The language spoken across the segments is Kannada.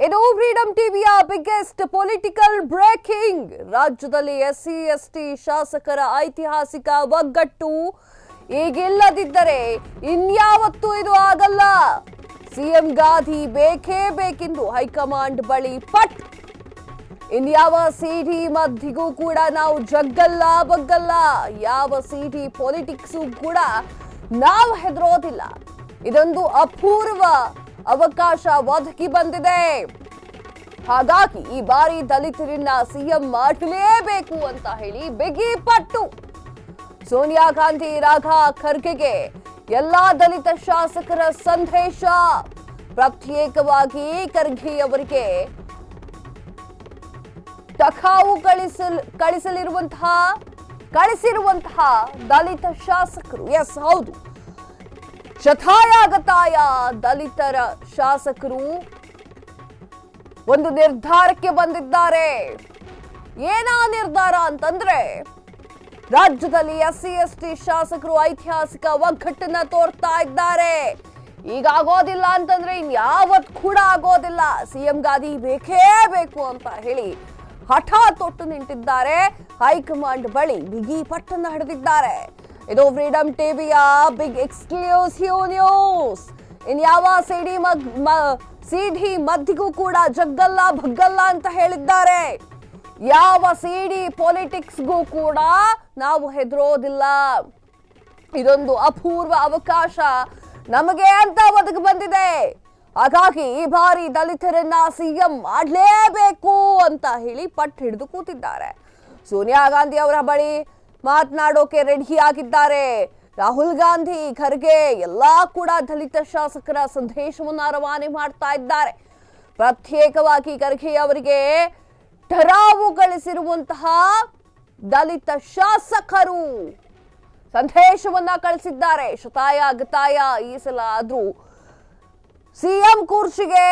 ಇದು ಫ್ರೀಡಮ್ ಟಿವಿಯ ಬಿಗ್ಗೆಸ್ಟ್ ಪೊಲಿಟಿಕಲ್ ಬ್ರೇಕಿಂಗ್. ರಾಜ್ಯದಲ್ಲಿ ಎಸ್ಸಿ ಎಸ್ಟಿ ಶಾಸಕರ ಐತಿಹಾಸಿಕ ಒಗ್ಗಟ್ಟು ಈಗಿಲ್ಲದಿದ್ದರೆ ಇನ್ಯಾವತ್ತೂ ಇದು ಆಗಲ್ಲ. ಸಿಎಂ ಗಾದಿ ಬೇಕೇ ಬೇಕೆಂದು ಹೈಕಮಾಂಡ್ ಬಳಿ ಪಟ್. ಇನ್ಯಾವ ಸಿಡಿ ಮಧ್ಯಗೂ ಕೂಡ ನಾವು ಜಗ್ಗಲ್ಲ ಬಗ್ಗಲ್ಲ. ಯಾವ ಸಿಡಿ ಪೊಲಿಟಿಕ್ಸು ಕೂಡ ನಾವು ಹೆದರೋದಿಲ್ಲ. ಇದೊಂದು ಅಪೂರ್ವ ಅವಕಾಶ ಒದಗಿ ಬಂದಿದೆ. ಹಾಗಾಗಿ ಈ ಬಾರಿ ದಲಿತರನ್ನ ಸಿಎಂ ಮಾಡಲೇಬೇಕು ಅಂತ ಹೇಳಿ ಬಿಗಿ ಪಟ್ಟು. ಸೋನಿಯಾ ಗಾಂಧಿ ರಾಘಾ ಖರ್ಗೆಗೆ ಎಲ್ಲಾ ದಲಿತ ಶಾಸಕರ ಸಂದೇಶ. ಪ್ರತ್ಯೇಕವಾಗಿ ಖರ್ಗೆ ಅವರಿಗೆ ಟಖಾವು ಕಳಿಸಿರುವಂತಹ ದಲಿತ ಶಾಸಕರು. ಎಸ್, ಹೌದು, ಶತಾಯಗತಾಯ ದಲಿತರ ಶಾಸಕರು ಒಂದು ನಿರ್ಧಾರಕ್ಕೆ ಬಂದಿದ್ದಾರೆ. ಏನಾ ನಿರ್ಧಾರ ಅಂತಂದ್ರೆ, ರಾಜ್ಯದಲ್ಲಿ ಎಸ್ಸಿ ಎಸ್ಟಿ ಶಾಸಕರು ಐತಿಹಾಸಿಕ ಒಗ್ಗಟ್ಟನ್ನ ತೋರ್ತಾ ಇದ್ದಾರೆ. ಈಗ ಆಗೋದಿಲ್ಲ ಅಂತಂದ್ರೆ ಇನ್ಯಾವತ್ ಕೂಡ ಆಗೋದಿಲ್ಲ. ಸಿಎಂ ಗಾದಿ ಬೇಕೇ ಬೇಕು ಅಂತ ಹೇಳಿ ಹಠ ತೊಟ್ಟು ನಿಂತಿದ್ದಾರೆ. ಹೈಕಮಾಂಡ್ ಬಳಿ ಬಿಗಿ ಪಟ್ಟನ್ನ ಹಿಡಿದಿದ್ದಾರೆ. ಇದು ಫ್ರೀಡಮ್ ಟಿವಿಯ ಬಿಗ್ ಎಕ್ಸ್ಕ್ಲೂಸಿವ್ ನ್ಯೂಸ್. ಇನ್ಯಾವ ಸಿಡಿ ಮಧ್ಯಗೂ ಕೂಡ ಜಗ್ಗಲ್ಲ ಭಗ್ಗಲ್ಲ ಅಂತ ಹೇಳಿದ್ದಾರೆ. ಯಾವ ಸಿಡಿ ಪೊಲಿಟಿಕ್ಸ್ಗೂ ಕೂಡ ನಾವು ಹೆದರೋದಿಲ್ಲ. ಇದೊಂದು ಅಪೂರ್ವ ಅವಕಾಶ ನಮಗೆ ಅಂತ ಒದಗಿ ಬಂದಿದೆ. ಹಾಗಾಗಿ ಈ ಬಾರಿ ದಲಿತರನ್ನ ಸಿಎಂ ಮಾಡಲೇಬೇಕು ಅಂತ ಹೇಳಿ ಪಟ್ಟು ಹಿಡಿದು ಕೂತಿದ್ದಾರೆ. ಸೋನಿಯಾ ಗಾಂಧಿ ಅವರ ಬಳಿ ಮಾತನಾಡೋಕೆ ರೆಡಿ ಆಗಿದ್ದಾರೆ. ರಾಹುಲ್ ಗಾಂಧಿ, ಖರ್ಗೆ ಎಲ್ಲಾ ಕೂಡ ದಲಿತ ಶಾಸಕರ ಸಂದೇಶವನ್ನ ರವಾನೆ ಮಾಡ್ತಾ ಇದ್ದಾರೆ. ಪ್ರತ್ಯೇಕವಾಗಿ ಖರ್ಗೆ ಅವರಿಗೆ ಠರಾವು ಕಳಿಸಿರುವಂತಹ ದಲಿತ ಶಾಸಕರು ಸಂದೇಶವನ್ನ ಕಳಿಸಿದ್ದಾರೆ. ಶತಾಯ ಗತಾಯ ಈ ಸಲ ಆದ್ರೂ ಸಿಎಂ ಕುರ್ಚಿಗೆ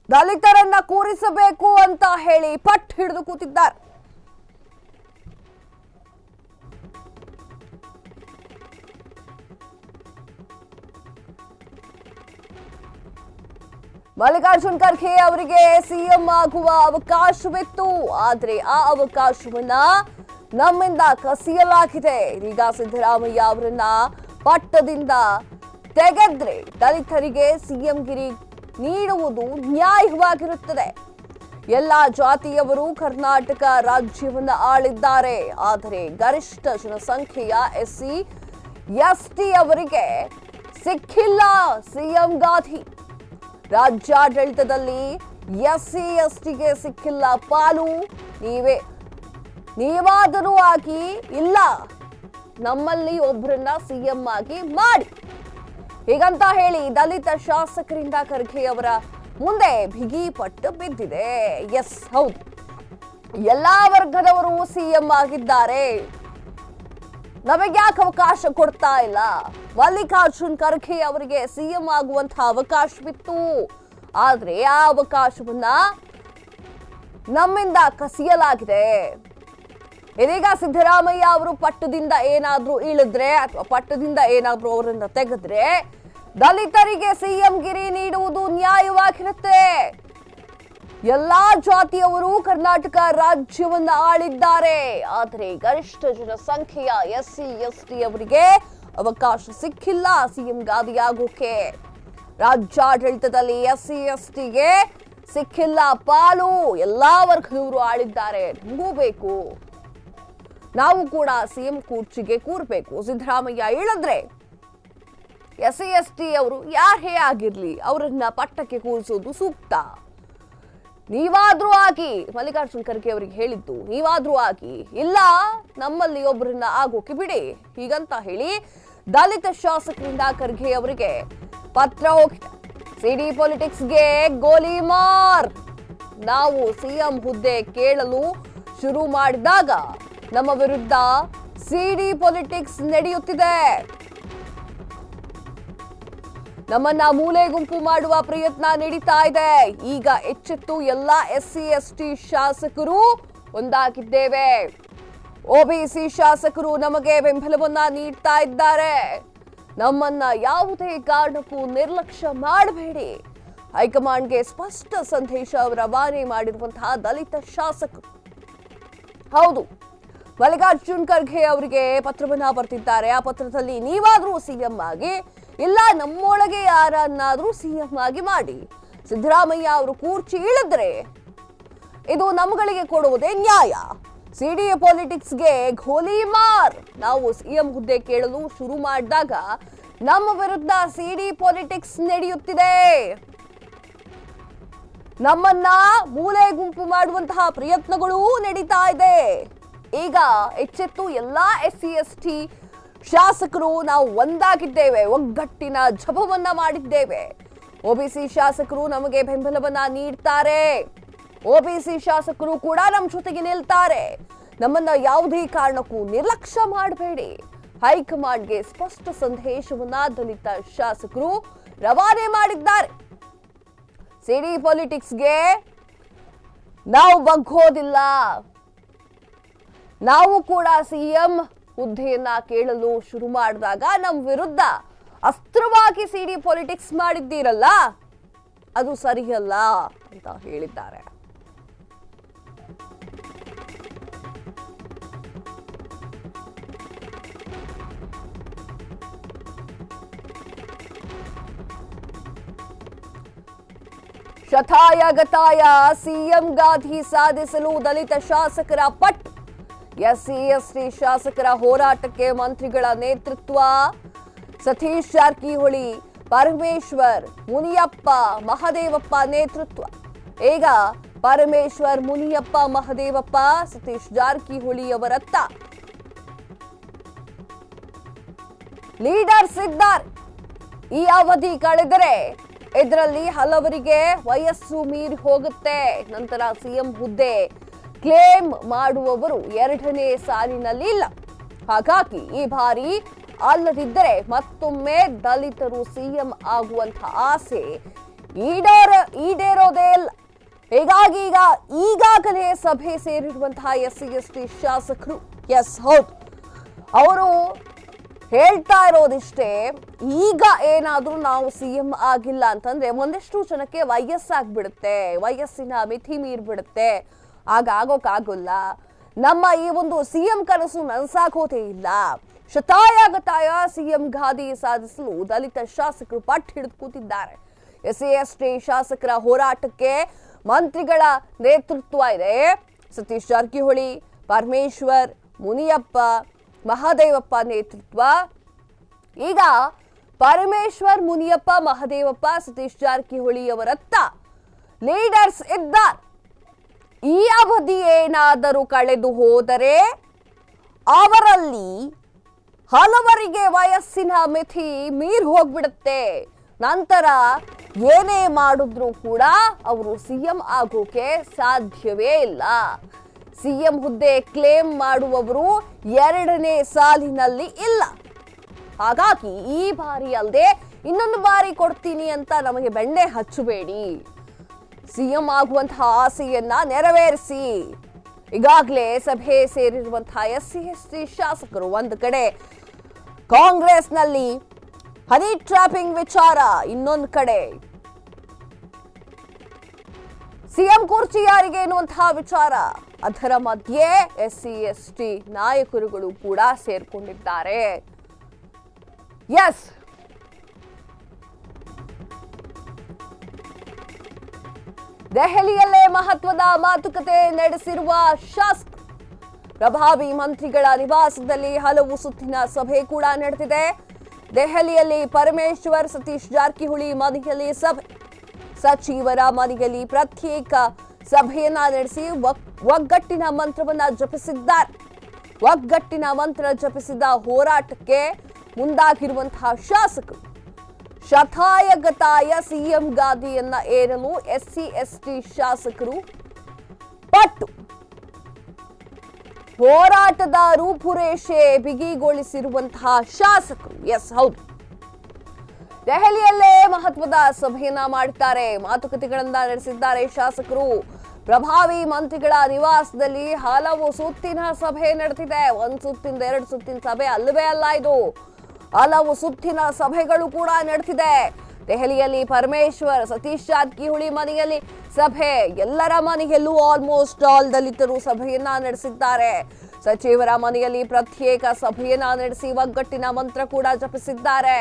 ದಲಿತರನ್ನ ಕೂರಿಸಬೇಕು ಅಂತ ಹೇಳಿ ಪಟ್ಟು ಹಿಡಿದು ಕೂತಿದ್ದಾರೆ. ಮಲ್ಲಿಕಾರ್ಜುನ್ ಖರ್ಗೆ ಅವರಿಗೆ ಸಿಎಂ ಆಗುವ ಅವಕಾಶವಿತ್ತು. ಆದ್ರೆ ಆ ಅವಕಾಶವನ್ನ ನಮ್ಮಿಂದ ಕಸಿಯಲಾಗಿದೆ. ಈಗ ಸಿದ್ದರಾಮಯ್ಯ ಅವರನ್ನ ಪಟ್ಟದಿಂದ ತೆಗೆದ್ರೆ ದಲಿತರಿಗೆ ಸಿಎಂ ಗಿರಿ ನೀಡುವುದು ನ್ಯಾಯವಾಗಿರುತ್ತದೆ. ಎಲ್ಲಾ ಜಾತಿಯವರು ಕರ್ನಾಟಕ ರಾಜ್ಯವನ್ನ ಆಳಿದ್ದಾರೆ. ಆದರೆ ಗರಿಷ್ಠ ಜನಸಂಖ್ಯೆಯ ಎಸ್ಸಿ ಎಸ್ಟಿ ಅವರಿಗೆ ಸಿಕ್ಕಿಲ್ಲ ಸಿಎಂ ಗಾದಿ. ರಾಜ್ಯಾಡಳಿತದಲ್ಲಿ ಎಸ್ಸಿ ಎಸ್ಟಿಗೆ ಸಿಕ್ಕಿಲ್ಲ ಪಾಲು. ನೀವಾದರೂ ಆಗಿ ಇಲ್ಲ, ನಮ್ಮಲ್ಲಿ ಒಬ್ಬರನ್ನ ಸಿಎಂ ಆಗಿ ಮಾಡಿ, ಹೀಗಂತ ಹೇಳಿ ದಲಿತ ಶಾಸಕರಿಂದ ಖರ್ಗೆ ಅವರ ಮುಂದೆ ಬಿಗಿ ಪಟ್ಟು ಬಿದ್ದಿದೆ. ಎಸ್, ಹೌದು, ಎಲ್ಲಾ ವರ್ಗದವರು ಸಿಎಂ ಆಗಿದ್ದಾರೆ. ನಮಗ್ಯಾಕೆ ಅವಕಾಶ ಕೊಡ್ತಾ ಇಲ್ಲ? ಮಲ್ಲಿಕಾರ್ಜುನ್ ಖರ್ಗೆ ಅವರಿಗೆ ಸಿಎಂ ಆಗುವಂತಹ ಅವಕಾಶವಿತ್ತು. ಆದ್ರೆ ಆ ಅವಕಾಶವನ್ನ ನಮ್ಮಿಂದ ಕಸಿಯಲಾಗಿದೆ. ಇದೀಗ ಸಿದ್ದರಾಮಯ್ಯ ಅವರು ಪಟ್ಟದಿಂದ ಏನಾದ್ರೂ ಇಳಿದ್ರೆ ಅಥವಾ ಪಟ್ಟದಿಂದ ಏನಾದ್ರೂ ಅವರನ್ನ ತೆಗೆದ್ರೆ ದಲಿತರಿಗೆ ಸಿಎಂ ಗಿರಿ ನೀಡುವುದು ನ್ಯಾಯವಾಗಿರುತ್ತೆ. ಎಲ್ಲಾ ಜಾತಿಯವರು ಕರ್ನಾಟಕ ರಾಜ್ಯವನ್ನ ಆಳಿದ್ದಾರೆ. ಆದರೆ ಗರಿಷ್ಠ ಜನಸಂಖ್ಯೆಯ ಎಸ್ಸಿ ಎಸ್ಟಿ ಅವರಿಗೆ ಅವಕಾಶ ಸಿಕ್ಕಿಲ್ಲ ಸಿಎಂ ಗಾದಿಯಾಗೋಕೆ. ರಾಜ್ಯಾಡಳಿತದಲ್ಲಿ ಎಸ್ಸಿ ಎಸ್ಟಿಗೆ ಸಿಕ್ಕಿಲ್ಲ ಪಾಲು. ಎಲ್ಲಾ ವರ್ಗದವರು ಆಳಿದ್ದಾರೆ. ನಮಗೂ ಬೇಕು, ನಾವು ಕೂಡ ಸಿಎಂ ಕುರ್ಚಿಗೆ ಕೂರ್ಬೇಕು. ಸಿದ್ದರಾಮಯ್ಯ ಇಳಿದ್ರೆ ಎಸ್ಸಿ ಎಸ್ಟಿ ಅವರು ಯಾರೇ ಆಗಿರ್ಲಿ ಅವರನ್ನ ಪಟ್ಟಕ್ಕೆ ಕೂರಿಸೋದು ಸೂಕ್ತ. ನೀವಾದ್ರೂ ಆಗಿ, ಮಲ್ಲಿಕಾರ್ಜುನ್ ಖರ್ಗೆ ಅವರಿಗೆ ಹೇಳಿದ್ದು, ನೀವಾದ್ರೂ ಆಗಿ, ಇಲ್ಲ ನಮ್ಮಲ್ಲಿ ಒಬ್ಬರನ್ನ ಆಗೋಕೆ ಬಿಡಿ, ಹೀಗಂತ ಹೇಳಿ ದಲಿತ ಶಾಸಕರಿಂದ ಖರ್ಗೆ ಅವರಿಗೆ ಪತ್ರ ಹೋಗಿದೆ. ಸಿಡಿ ಪೊಲಿಟಿಕ್ಸ್ಗೆ ಗೋಲಿ ಮಾರ್. ನಾವು ಸಿಎಂ ಹುದ್ದೆ ಕೇಳಲು ಶುರು ಮಾಡಿದಾಗ ನಮ್ಮ ವಿರುದ್ಧ ಸಿಡಿ ಪೊಲಿಟಿಕ್ಸ್ ನಡೆಯುತ್ತಿದೆ. ನಮ್ಮನ್ನ ಮೂಲೆ ಗುಂಪು ಮಾಡುವ ಪ್ರಯತ್ನ ನಡೀತಾ ಇದೆ. ಈಗ ಎಚ್ಚೆತ್ತು ಎಲ್ಲಾ ಎಸ್ಸಿ ಎಸ್ಟಿ ಶಾಸಕರು ಒಂದಾಗಿದ್ದೇವೆ. ಒಬಿಸಿ ಶಾಸಕರು ನಮಗೆ ಬೆಂಬಲವನ್ನ ನೀಡ್ತಾ ಇದ್ದಾರೆ. ನಮ್ಮನ್ನ ಯಾವುದೇ ಕಾರಣಕ್ಕೂ ನಿರ್ಲಕ್ಷ್ಯ ಮಾಡಬೇಡಿ. ಹೈಕಮಾಂಡ್ಗೆ ಸ್ಪಷ್ಟ ಸಂದೇಶ ರವಾನೆ ಮಾಡಿರುವಂತಹ ದಲಿತ ಶಾಸಕರು. ಹೌದು, ಮಲ್ಲಿಕಾರ್ಜುನ್ ಖರ್ಗೆ ಅವರಿಗೆ ಪತ್ರವನ್ನ ಬರೆದಿದ್ದಾರೆ. ಆ ಪತ್ರದಲ್ಲಿ ನೀವಾದ್ರೂ ಸಿಎಂ ಆಗಿ, ಇಲ್ಲ ನಮ್ಮೊಳಗೆ ಯಾರನ್ನಾದ್ರೂ ಸಿಎಂ ಆಗಿ ಮಾಡಿ. ಸಿದ್ದರಾಮಯ್ಯ ಅವರು ಕೂರ್ಚಿ ಇಳಿದ್ರೆ ಇದು ನಮ್ಗಳಿಗೆ ಕೊಡುವುದೇ ನ್ಯಾಯ. ಸಿಡಿ ಪಾಲಿಟಿಕ್ಸ್ಗೆ ಗೋಲಿ ಮಾರ್. ನಾವು ಸಿಎಂ ಹುದ್ದೆ ಕೇಳಲು ಶುರು ಮಾಡಿದಾಗ ನಮ್ಮ ವಿರುದ್ಧ ಸಿಡಿ ಪಾಲಿಟಿಕ್ಸ್ ನಡೆಯುತ್ತಿದೆ. ನಮ್ಮನ್ನ ಮೂಲೆ ಗುಂಪು ಮಾಡುವಂತಹ ಪ್ರಯತ್ನಗಳು ನಡೀತಾ ಇದೆ. ಈಗ ಎಚ್ಚೆತ್ತು ಎಲ್ಲಾ SC ST ಶಾಸಕರು ನಾವು ಒಂದಾಗಿದ್ದೇವೆ, ಒಗ್ಗಟ್ಟಿನ ಜಪವನ್ನ ಮಾಡಿದ್ದೇವೆ. OBC ಶಾಸಕರು ನಮಗೆ ಬೆಂಬಲವನ್ನ ನೀಡ್ತಾರೆ. OBC ಶಾಸಕರು ಕೂಡ ನಮ್ಮ ಜೊತೆಗೆ ನಿಲ್ತಾರೆ. ನಮ್ಮನ್ನ ಯಾವುದೇ ಕಾರಣಕ್ಕೂ ನಿರ್ಲಕ್ಷ್ಯ ಮಾಡಬೇಡಿ. ಹೈಕಮಾಂಡ್ಗೆ ಸ್ಪಷ್ಟ ಸಂದೇಶವನ್ನ ದಲಿತ ಶಾಸಕರು ರವಾನೆ ಮಾಡಿದ್ದಾರೆ. ಸಿಡಿ ಪಾಲಿಟಿಕ್ಸ್ಗೆ ನಾವು ಬಗ್ಗೋದಿಲ್ಲ. ನಾವು ಕೂಡ ಸಿಎಂ ಹುದ್ದೆಯನ್ನ ಕೇಳಲು ಶುರು ಮಾಡಿದಾಗ ನಮ್ಮ ವಿರುದ್ಧ ಅಸ್ತ್ರವಾಗಿ ಸಿಡಿ ಪಾಲಿಟಿಕ್ಸ್ ಮಾಡಿದ್ದೀರಲ್ಲ, ಅದು ಸರಿಯಲ್ಲ ಅಂತ ಹೇಳಿದ್ದಾರೆ. ಶತಾಯಗತಾಯ ಸಿಎಂ ಗಾದಿ ಸಾಧಿಸಲು ದಲಿತ ಶಾಸಕರ ಪಟ್ಟು. SC ST ಶಾಸಕರ ಹೋರಾಟಕ್ಕೆ ಮಂತ್ರಿಗಳ ನೇತೃತ್ವ. ಸತೀಶ್ ಜಾರಕಿಹೊಳಿ, ಪರಮೇಶ್ವರ್, ಮುನಿಯಪ್ಪ, ಮಹದೇವಪ್ಪ ನೇತೃತ್ವ. ಈಗ ಪರಮೇಶ್ವರ್, ಮುನಿಯಪ್ಪ, ಮಹದೇವಪ್ಪ, ಸತೀಶ್ ಜಾರಕಿಹೊಳಿ ಅವರತ್ತ ಲೀಡರ್ಸ್ ಇದ್ದಾರೆ. ಈ ಅವಧಿ ಕಳೆದರೆ ಇದರಲ್ಲಿ ಹಲವರಿಗೆ ವಯಸ್ಸು ಮೀರಿ ಹೋಗುತ್ತೆ. ನಂತರ ಸಿಎಂ ಹುದ್ದೆ ಕ್ಲೇಮ್ ಮಾಡುವವರು ಎರಡನೇ ಸಾಲಿನಲ್ಲಿ ಇಲ್ಲ. ಹಾಗಾಗಿ ಈ ಬಾರಿ ಅಲ್ಲದಿದ್ದರೆ ಮತ್ತೊಮ್ಮೆ ದಲಿತರು ಸಿಎಂ ಆಗುವಂತಹ ಆಸೆ ಈಡೇರೋದೇ ಇಲ್ಲ. ಹೀಗಾಗಿ ಈಗಾಗಲೇ ಸಭೆ ಸೇರಿರುವಂತಹ SC ST ಶಾಸಕರು, ಹೌದು, ಅವರು ಹೇಳ್ತಾ ಇರೋದಿಷ್ಟೇ. ಈಗ ಏನಾದ್ರೂ ನಾವು ಸಿಎಂ ಆಗಿಲ್ಲ ಅಂತಂದ್ರೆ ಒಂದಷ್ಟು ಜನಕ್ಕೆ ವಯಸ್ಸಾಗ್ಬಿಡುತ್ತೆ, ವಯಸ್ಸಿನ ಮಿತಿ ಮೀರ್ಬಿಡುತ್ತೆ, ಆಗ ಆಗೋಕ್ಕಾಗಲ್ಲ. ನಮ್ಮ ಈ ಒಂದು ಸಿಎಂ ಕನಸು ನನಸಾಗೋದೇ ಇಲ್ಲ. ಶತಾಯಗತಾಯ ಸಿಎಂ ಗಾದಿ ಸಾಧಿಸಲು ದಲಿತ ಶಾಸಕರು ಪಟ್ಟು ಹಿಡಿದು ಕೂತಿದ್ದಾರೆ. SC ST ಶಾಸಕರ ಹೋರಾಟಕ್ಕೆ ಮಂತ್ರಿಗಳ ನೇತೃತ್ವ ಇದೆ. ಸತೀಶ್ ಜಾರಕಿಹೊಳಿ, ಪರಮೇಶ್ವರ್, ಮುನಿಯಪ್ಪ, ಮಹದೇವಪ್ಪ ನೇತೃತ್ವ. ಈಗ ಪರಮೇಶ್ವರ್, ಮುನಿಯಪ್ಪ, ಮಹದೇವಪ್ಪ, ಸತೀಶ್ ಜಾರಕಿಹೊಳಿ ಅವರತ್ತ ಲೀಡರ್ಸ್ ಇದ್ದಾರೆ. ಈ ಅವಧಿ ಏನಾದರೂ ಕಳೆದು ಹೋದರೆ ಅವರಲ್ಲಿ ಹಲವರಿಗೆ ವಯಸ್ಸಿನ ಮಿತಿ ಮೀರಿ ಹೋಗ್ಬಿಡುತ್ತೆ. ನಂತರ ಏನೇ ಮಾಡಿದ್ರು ಕೂಡ ಅವರು ಸಿಎಂ ಆಗೋಕೆ ಸಾಧ್ಯವೇ ಇಲ್ಲ. ಸಿಎಂ ಹುದ್ದೆ ಕ್ಲೇಮ್ ಮಾಡುವವರು ಎರಡನೇ ಸಾಲಿನಲ್ಲಿ ಇಲ್ಲ. ಹಾಗಾಗಿ ಈ ಬಾರಿ ಅಲ್ಲದೆ ಇನ್ನೊಂದು ಬಾರಿ ಕೊಡ್ತೀನಿ ಅಂತ ನಮಗೆ ಬೆಣ್ಣೆ ಹಚ್ಚಬೇಡಿ. ಸಿಎಂ ಆಗುವಂತಹ ಆಸೆಯನ್ನ ನೆರವೇರಿಸಿ. ಈಗಾಗಲೇ ಸಭೆ ಸೇರಿರುವಂತಹ SC ST ಶಾಸಕರು ಒಂದು ಕಡೆ ಕಾಂಗ್ರೆಸ್ನಲ್ಲಿ ಹನಿ ಟ್ರ್ಯಾಪಿಂಗ್ ವಿಚಾರ, ಇನ್ನೊಂದು ಕಡೆ ಸಿಎಂ ಕುರ್ಚಿ ಯಾರಿಗೆ ಎನ್ನುವಂತಹ ವಿಚಾರ, ಅದರ ಮಧ್ಯೆ SC ST ನಾಯಕರುಗಳು ಕೂಡ ಸೇರ್ಕೊಂಡಿದ್ದಾರೆ. ದೆಹಲಿಯಲ್ಲೇ ಮಹತ್ವದ ಮಾತುಕತೆ ನಡೆಸಿರುವ ಶಾಸಕರು. ಪ್ರಭಾವಿ ಮಂತ್ರಿಗಳ ನಿವಾಸದಲ್ಲಿ ಹಲವು ಸುತ್ತಿನ ಸಭೆ ಕೂಡ ನಡೆದಿದೆ. ದೆಹಲಿಯಲ್ಲಿ ಪರಮೇಶ್ವರ್, ಸತೀಶ್ ಜಾರಕಿಹೊಳಿ ಮನೆಯಲ್ಲಿ ಸಭೆ, ಸಚಿವರ ಮನೆಯಲ್ಲಿ ಪ್ರತ್ಯೇಕ ಸಭೆಯನ್ನ ನಡೆಸಿ ಒಗ್ಗಟ್ಟಿನ ಮಂತ್ರವನ್ನ ಜಪಿಸಿದ್ದಾರೆ. ಒಗ್ಗಟ್ಟಿನ ಮಂತ್ರ ಜಪಿಸಿದ ಹೋರಾಟಕ್ಕೆ ಮುಂದಾಗಿರುವಂತಹ ಶಾಸಕರು ಶತಾಯಗತಾಯ ಸಿಎಂ ಗಾದಿಯನ್ನ ಏರಲು SC ST ಶಾಸಕರು ಪಟ್ಟು. ಹೋರಾಟದ ರೂಪುರೇಷೆ ಬಿಗಿಗೊಳಿಸಿರುವಂತಹ ಶಾಸಕರು. ಹೌದು, ದೆಹಲಿಯಲ್ಲೇ ಮಹತ್ವದ ಸಭೆಯನ್ನ ಮಾಡಿದ್ದಾರೆ, ಮಾತುಕತೆಗಳನ್ನ ನಡೆಸಿದ್ದಾರೆ ಶಾಸಕರು. ಪ್ರಭಾವಿ ಮಂತ್ರಿಗಳ ನಿವಾಸದಲ್ಲಿ ಹಲವು ಸುತ್ತಿನ ಸಭೆ ನಡೆದಿದೆ. ಒಂದು ಸುತ್ತಿಂದ ಎರಡು ಸುತ್ತಿನ ಸಭೆ ಅಲ್ಲವೇ ಅಲ್ಲ, ಇದು ಹಲವು ಸುತ್ತಿನ ಸಭೆಗಳು ಕೂಡ ನಡೆದಿದೆ. ದೆಹಲಿಯಲ್ಲಿ ಪರಮೇಶ್ವರ್, ಸತೀಶ್ ಜಾರಕಿಹೊಳಿ ಮನೆಯಲ್ಲಿ ಸಭೆ. ಎಲ್ಲರ ಮನೆಯಲ್ಲೂ ಆಲ್ಮೋಸ್ಟ್ ಆಲ್ ದಲಿತರು ಸಭೆಯನ್ನ ನಡೆಸಿದ್ದಾರೆ. ಸಚಿವರ ಮನೆಯಲ್ಲಿ ಪ್ರತ್ಯೇಕ ಸಭೆಯನ್ನ ನಡೆಸಿ ಒಗ್ಗಟ್ಟಿನ ಮಂತ್ರ ಕೂಡ ಜಪಿಸಿದ್ದಾರೆ.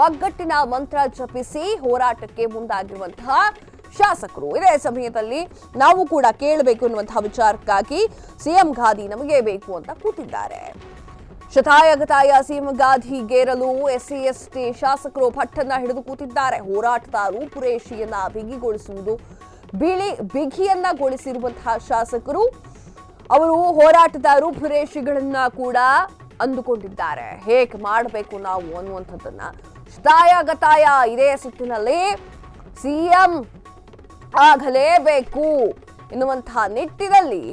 ಒಗ್ಗಟ್ಟಿನ ಮಂತ್ರ ಜಪಿಸಿ ಹೋರಾಟಕ್ಕೆ ಮುಂದಾಗಿರುವಂತಹ ಶಾಸಕರು ಇದೇ ಸಮಯದಲ್ಲಿ ನಾವು ಕೂಡ ಕೇಳಬೇಕು ಎನ್ನುವಂತಹ ವಿಚಾರಕ್ಕಾಗಿ ಸಿಎಂ ಗಾದಿ ನಮಗೆ ಬೇಕು ಅಂತ ಕೂತಿದ್ದಾರೆ. ಶತಾಯಗತಾಯ ಸಿಎಂ ಗಾದಿಗೇರಲು ಎಸ್ಸಿ ಎಸ್ಟಿ ಶಾಸಕರು ಪಟ್ಟನ್ನ ಹಿಡಿದು ಕೂತಿದ್ದಾರೆ. ಹೋರಾಟದ ರೂಪುರೇಷೆಯನ್ನ ಬಿಗಿಯನ್ನಗೊಳಿಸಿರುವಂತಹ ಶಾಸಕರು ಅವರು ಹೋರಾಟದ ರೂಪುರೇಷೆಗಳನ್ನ ಕೂಡ ಅಂದುಕೊಂಡಿದ್ದಾರೆ. ಹೇಗೆ ಮಾಡಬೇಕು ನಾವು ಅನ್ನುವಂಥದ್ದನ್ನ ಶತಾಯಗತಾಯ ಇದೇ ಸುತ್ತಿನಲ್ಲಿ ಸಿಎಂ ಆಗಲೇಬೇಕು ಎನ್ನುವಂತಹ ನಿಟ್ಟಿನಲ್ಲಿ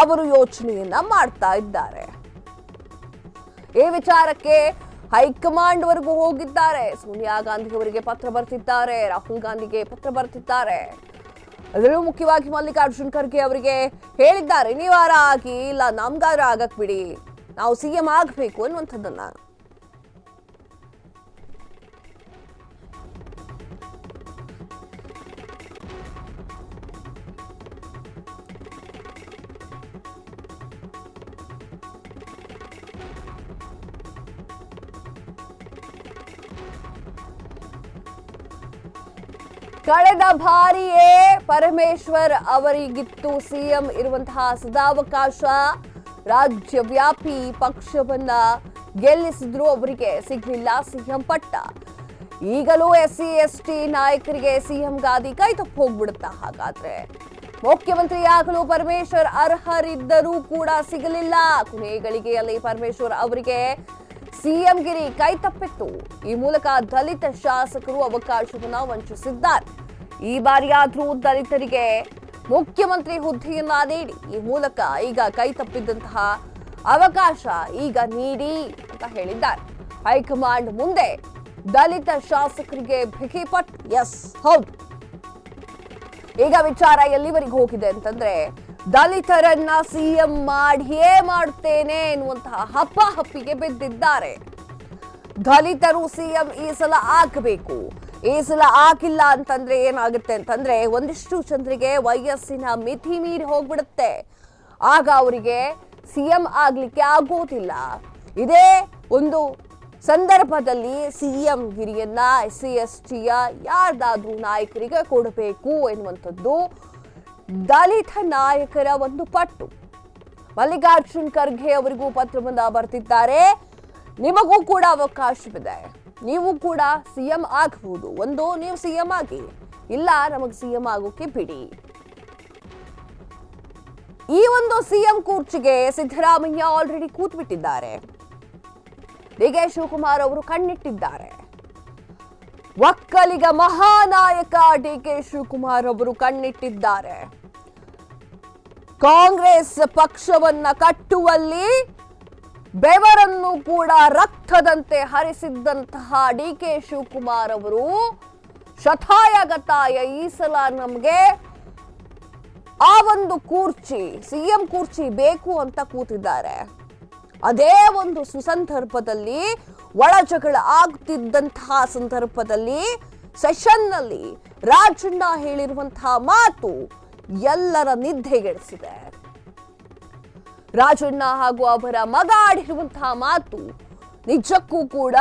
ಅವರು ಯೋಚನೆಯನ್ನ ಮಾಡ್ತಾ ಇದ್ದಾರೆ. ಈ ವಿಚಾರಕ್ಕೆ ಹೈಕಮಾಂಡ್ ವರೆಗೂ ಹೋಗಿದ್ದಾರೆ. ಸೋನಿಯಾ ಗಾಂಧಿ ಅವರಿಗೆ ಪತ್ರ ಬರ್ತಿದ್ದಾರೆ, ರಾಹುಲ್ ಗಾಂಧಿಗೆ ಪತ್ರ ಬರ್ತಿದ್ದಾರೆ. ಅದರಲ್ಲೂ ಮುಖ್ಯವಾಗಿ ಮಲ್ಲಿಕಾರ್ಜುನ್ ಖರ್ಗೆ ಅವರಿಗೆ ಹೇಳಿದ್ದಾರೆ, ನೀವಾರ ಆಗಿ ಇಲ್ಲ ನಮ್ಗಾರ ಆಗಕ್ ಬಿಡಿ, ನಾವು ಸಿಎಂ ಆಗಬೇಕು ಅನ್ನುವಂಥದ್ದನ್ನ. ಕಳೆದ ಬಾರಿಯೇ ಪರಮೇಶ್ವರ್ ಅವರಿಗಿತ್ತು ಸಿಎಂ ಇರುವಂತಹ ಸದಾವಕಾಶ. ರಾಜ್ಯವ್ಯಾಪಿ ಪಕ್ಷವನ್ನ ಗೆಲ್ಲಿಸಿದ್ರು, ಅವರಿಗೆ ಸಿಗಲಿಲ್ಲ ಸಿಎಂ ಪಟ್ಟ. ಈಗಲೂ ಎಸ್ಸಿ ಎಸ್ಟಿ ನಾಯಕರಿಗೆ ಸಿಎಂ ಗಾದಿ ಕೈ ತಪ್ಪು ಹೋಗ್ಬಿಡುತ್ತಾ? ಹಾಗಾದ್ರೆ ಮುಖ್ಯಮಂತ್ರಿ ಆಗಲು ಪರಮೇಶ್ವರ್ ಅರ್ಹರಿದ್ದರೂ ಕೂಡ ಸಿಗಲಿಲ್ಲ. ಕೊನೆ ಗಳಿಗೆಯಲ್ಲಿ ಪರಮೇಶ್ವರ್ ಅವರಿಗೆ ಸಿಎಂ ಗಿರಿ ಕೈ ತಪ್ಪಿತ್ತು. ಈ ಮೂಲಕ ದಲಿತ ಶಾಸಕರು ಅವಕಾಶವನ್ನ ವಂಚಿಸಿದ್ದಾರೆ. ಈ ಬಾರಿಯಾದ್ರೂ ದಲಿತರಿಗೆ ಮುಖ್ಯಮಂತ್ರಿ ಹುದ್ದೆಯನ್ನ ನೀಡಿ, ಈ ಮೂಲಕ ಈಗ ಕೈ ತಪ್ಪಿದ್ದಂತಹ ಅವಕಾಶ ಈಗ ನೀಡಿ ಅಂತ ಹೇಳಿದ್ದಾರೆ. ಹೈಕಮಾಂಡ್ ಮುಂದೆ ದಲಿತ ಶಾಸಕರಿಗೆ ಬಿಗಿಪಟ್. ಎಸ್, ಹೌದು. ಈಗ ವಿಚಾರ ಎಲ್ಲಿವರೆಗೆ ಹೋಗಿದೆ ಅಂತಂದ್ರೆ ದಲಿತರನ್ನ ಸಿಎಂ ಮಾಡಿಯೇ ಮಾಡ್ತೇನೆ ಎನ್ನುವಂತಹ ಹಪ್ಪಾಹಪ್ಪಿಗೆ ಬಿದ್ದಿದ್ದಾರೆ. ದಲಿತರು ಸಿಎಂ ಈ ಸಲ ಆಗಬೇಕು. ಈ ಸಲ ಆಗಿಲ್ಲ ಅಂತಂದ್ರೆ ಏನಾಗುತ್ತೆ ಅಂತಂದ್ರೆ ಒಂದಿಷ್ಟು ಜನರಿಗೆ ವಯಸ್ಸಿನ ಮಿತಿ ಮೀರಿ ಹೋಗ್ಬಿಡುತ್ತೆ. ಆಗ ಅವರಿಗೆ ಸಿಎಂ ಆಗ್ಲಿಕ್ಕೆ ಆಗೋದಿಲ್ಲ. ಇದೇ ಒಂದು ಸಂದರ್ಭದಲ್ಲಿ ಸಿಎಂ ಗಿರಿಯನ್ನ ಎಸ್ಸಿ ಎಸ್ಟಿಯ ಯಾರ್ದಾದ್ರೂ ನಾಯಕರಿಗೆ ಕೊಡಬೇಕು ಎನ್ನುವಂಥದ್ದು ದಲಿತ ನಾಯಕರ ಒಂದು ಪಟ್ಟು. ಮಲ್ಲಿಕಾರ್ಜುನ್ ಖರ್ಗೆ ಅವರಿಗೂ ಪತ್ರವನ್ನ ಬರ್ತಿದ್ದಾರೆ. ನಿಮಗೂ ಕೂಡ ಅವಕಾಶವಿದೆ, ನೀವು ಕೂಡ ಸಿಎಂ ಆಗಬಹುದು. ಒಂದು, ನೀವು ಸಿಎಂ ಆಗಿ, ಇಲ್ಲ ನಮಗೆ ಸಿಎಂ ಆಗೋಕೆ ಬಿಡಿ. ಈ ಒಂದು ಸಿಎಂ ಕುರ್ಚಿಗೆ ಸಿದ್ದರಾಮಯ್ಯ ಆಲ್ರೆಡಿ ಕೂತ್ಬಿಟ್ಟಿದ್ದಾರೆ. ಡಿಕೆ ಶಿವಕುಮಾರ್ ಅವರು ಕಣ್ಣಿಟ್ಟಿದ್ದಾರೆ. ಒಕ್ಕಲಿಗ ಮಹಾನಾಯಕ ಡಿಕೆ ಶಿವಕುಮಾರ್ ಅವರು ಕಣ್ಣಿಟ್ಟಿದ್ದಾರೆ. ಕಾಂಗ್ರೆಸ್ ಪಕ್ಷವನ್ನ ಕಟ್ಟುವಲ್ಲಿ ಬೆವರನ್ನು ಕೂಡ ರಕ್ತದಂತೆ ಹರಿಸಿದ್ದಂತಹ ಡಿಕೆ ಶಿವಕುಮಾರ್ ಅವರು ಶತಾಯಗತಾಯ ಈ ಸಲ ನಮಗೆ ಆ ಒಂದು ಕುರ್ಚಿ, ಸಿಎಂ ಕುರ್ಚಿ ಬೇಕು ಅಂತ ಕೂತಿದ್ದಾರೆ. ಅದೇ ಒಂದು ಸುಸಂದರ್ಭದಲ್ಲಿ ಒಳಜಗಳ ಆಗ್ತಿದ್ದಂತಹ ಸಂದರ್ಭದಲ್ಲಿ ಸೆಷನ್ನಲ್ಲಿ ರಾಜಣ್ಣ ಹೇಳಿರುವಂತಹ ಮಾತು ಎಲ್ಲರ ನಿದ್ದೆಗೆಡಿಸಿದೆ. ರಾಜಣ್ಣ ಹಾಗೂ ಅವರ ಮಗ ಆಡಿರುವಂತಹ ಮಾತು ನಿಜಕ್ಕೂ ಕೂಡ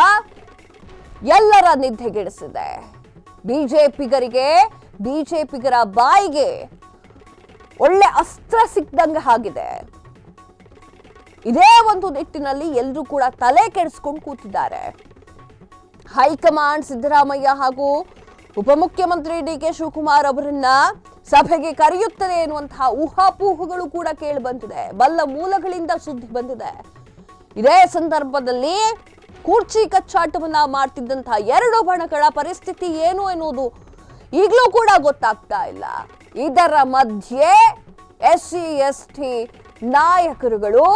ಎಲ್ಲರ ನಿದ್ದೆಗೆಡಿಸಿದೆ. ಬಿಜೆಪಿಗರ ಬಾಯಿಗೆ ಒಳ್ಳೆ ಅಸ್ತ್ರ ಸಿಕ್ದಂಗೆ ಆಗಿದೆ. ಇದೇ ಒಂದು ನಿಟ್ಟಿನಲ್ಲಿ ಎಲ್ಲರೂ ಕೂಡ ತಲೆ ಕೆಡಿಸ್ಕೊಂಡು ಕೂತಿದ್ದಾರೆ. ಹೈಕಮಾಂಡ್ ಸಿದ್ದರಾಮಯ್ಯ ಹಾಗೂ ಉಪಮುಖ್ಯಮಂತ್ರಿ ಡಿಕೆ ಶಿವಕುಮಾರ್ ಅವರನ್ನ ಸಭೆಗೆ ಕರೆಯುತ್ತದೆ ಎನ್ನುವಂತಹ ಊಹಾಪೋಹಗಳು ಕೂಡ ಕೇಳಿ ಬಂದಿದೆ. ಬಲ್ಲ ಮೂಲಗಳಿಂದ ಸುದ್ದಿ ಬಂದಿದೆ. ಇದೇ ಸಂದರ್ಭದಲ್ಲಿ ಕುರ್ಚಿ ಕಚ್ಚಾಟವನ್ನ ಮಾಡ್ತಿದ್ದಂತಹ ಎರಡು ಬಣಗಳ ಪರಿಸ್ಥಿತಿ ಏನು ಎನ್ನುವುದು ಈಗಲೂ ಕೂಡ ಗೊತ್ತಾಗ್ತಾ ಇಲ್ಲ. ಇದರ ಮಧ್ಯೆ ಎಸ್ಸಿ ಎಸ್ಟಿ ನಾಯಕರುಗಳು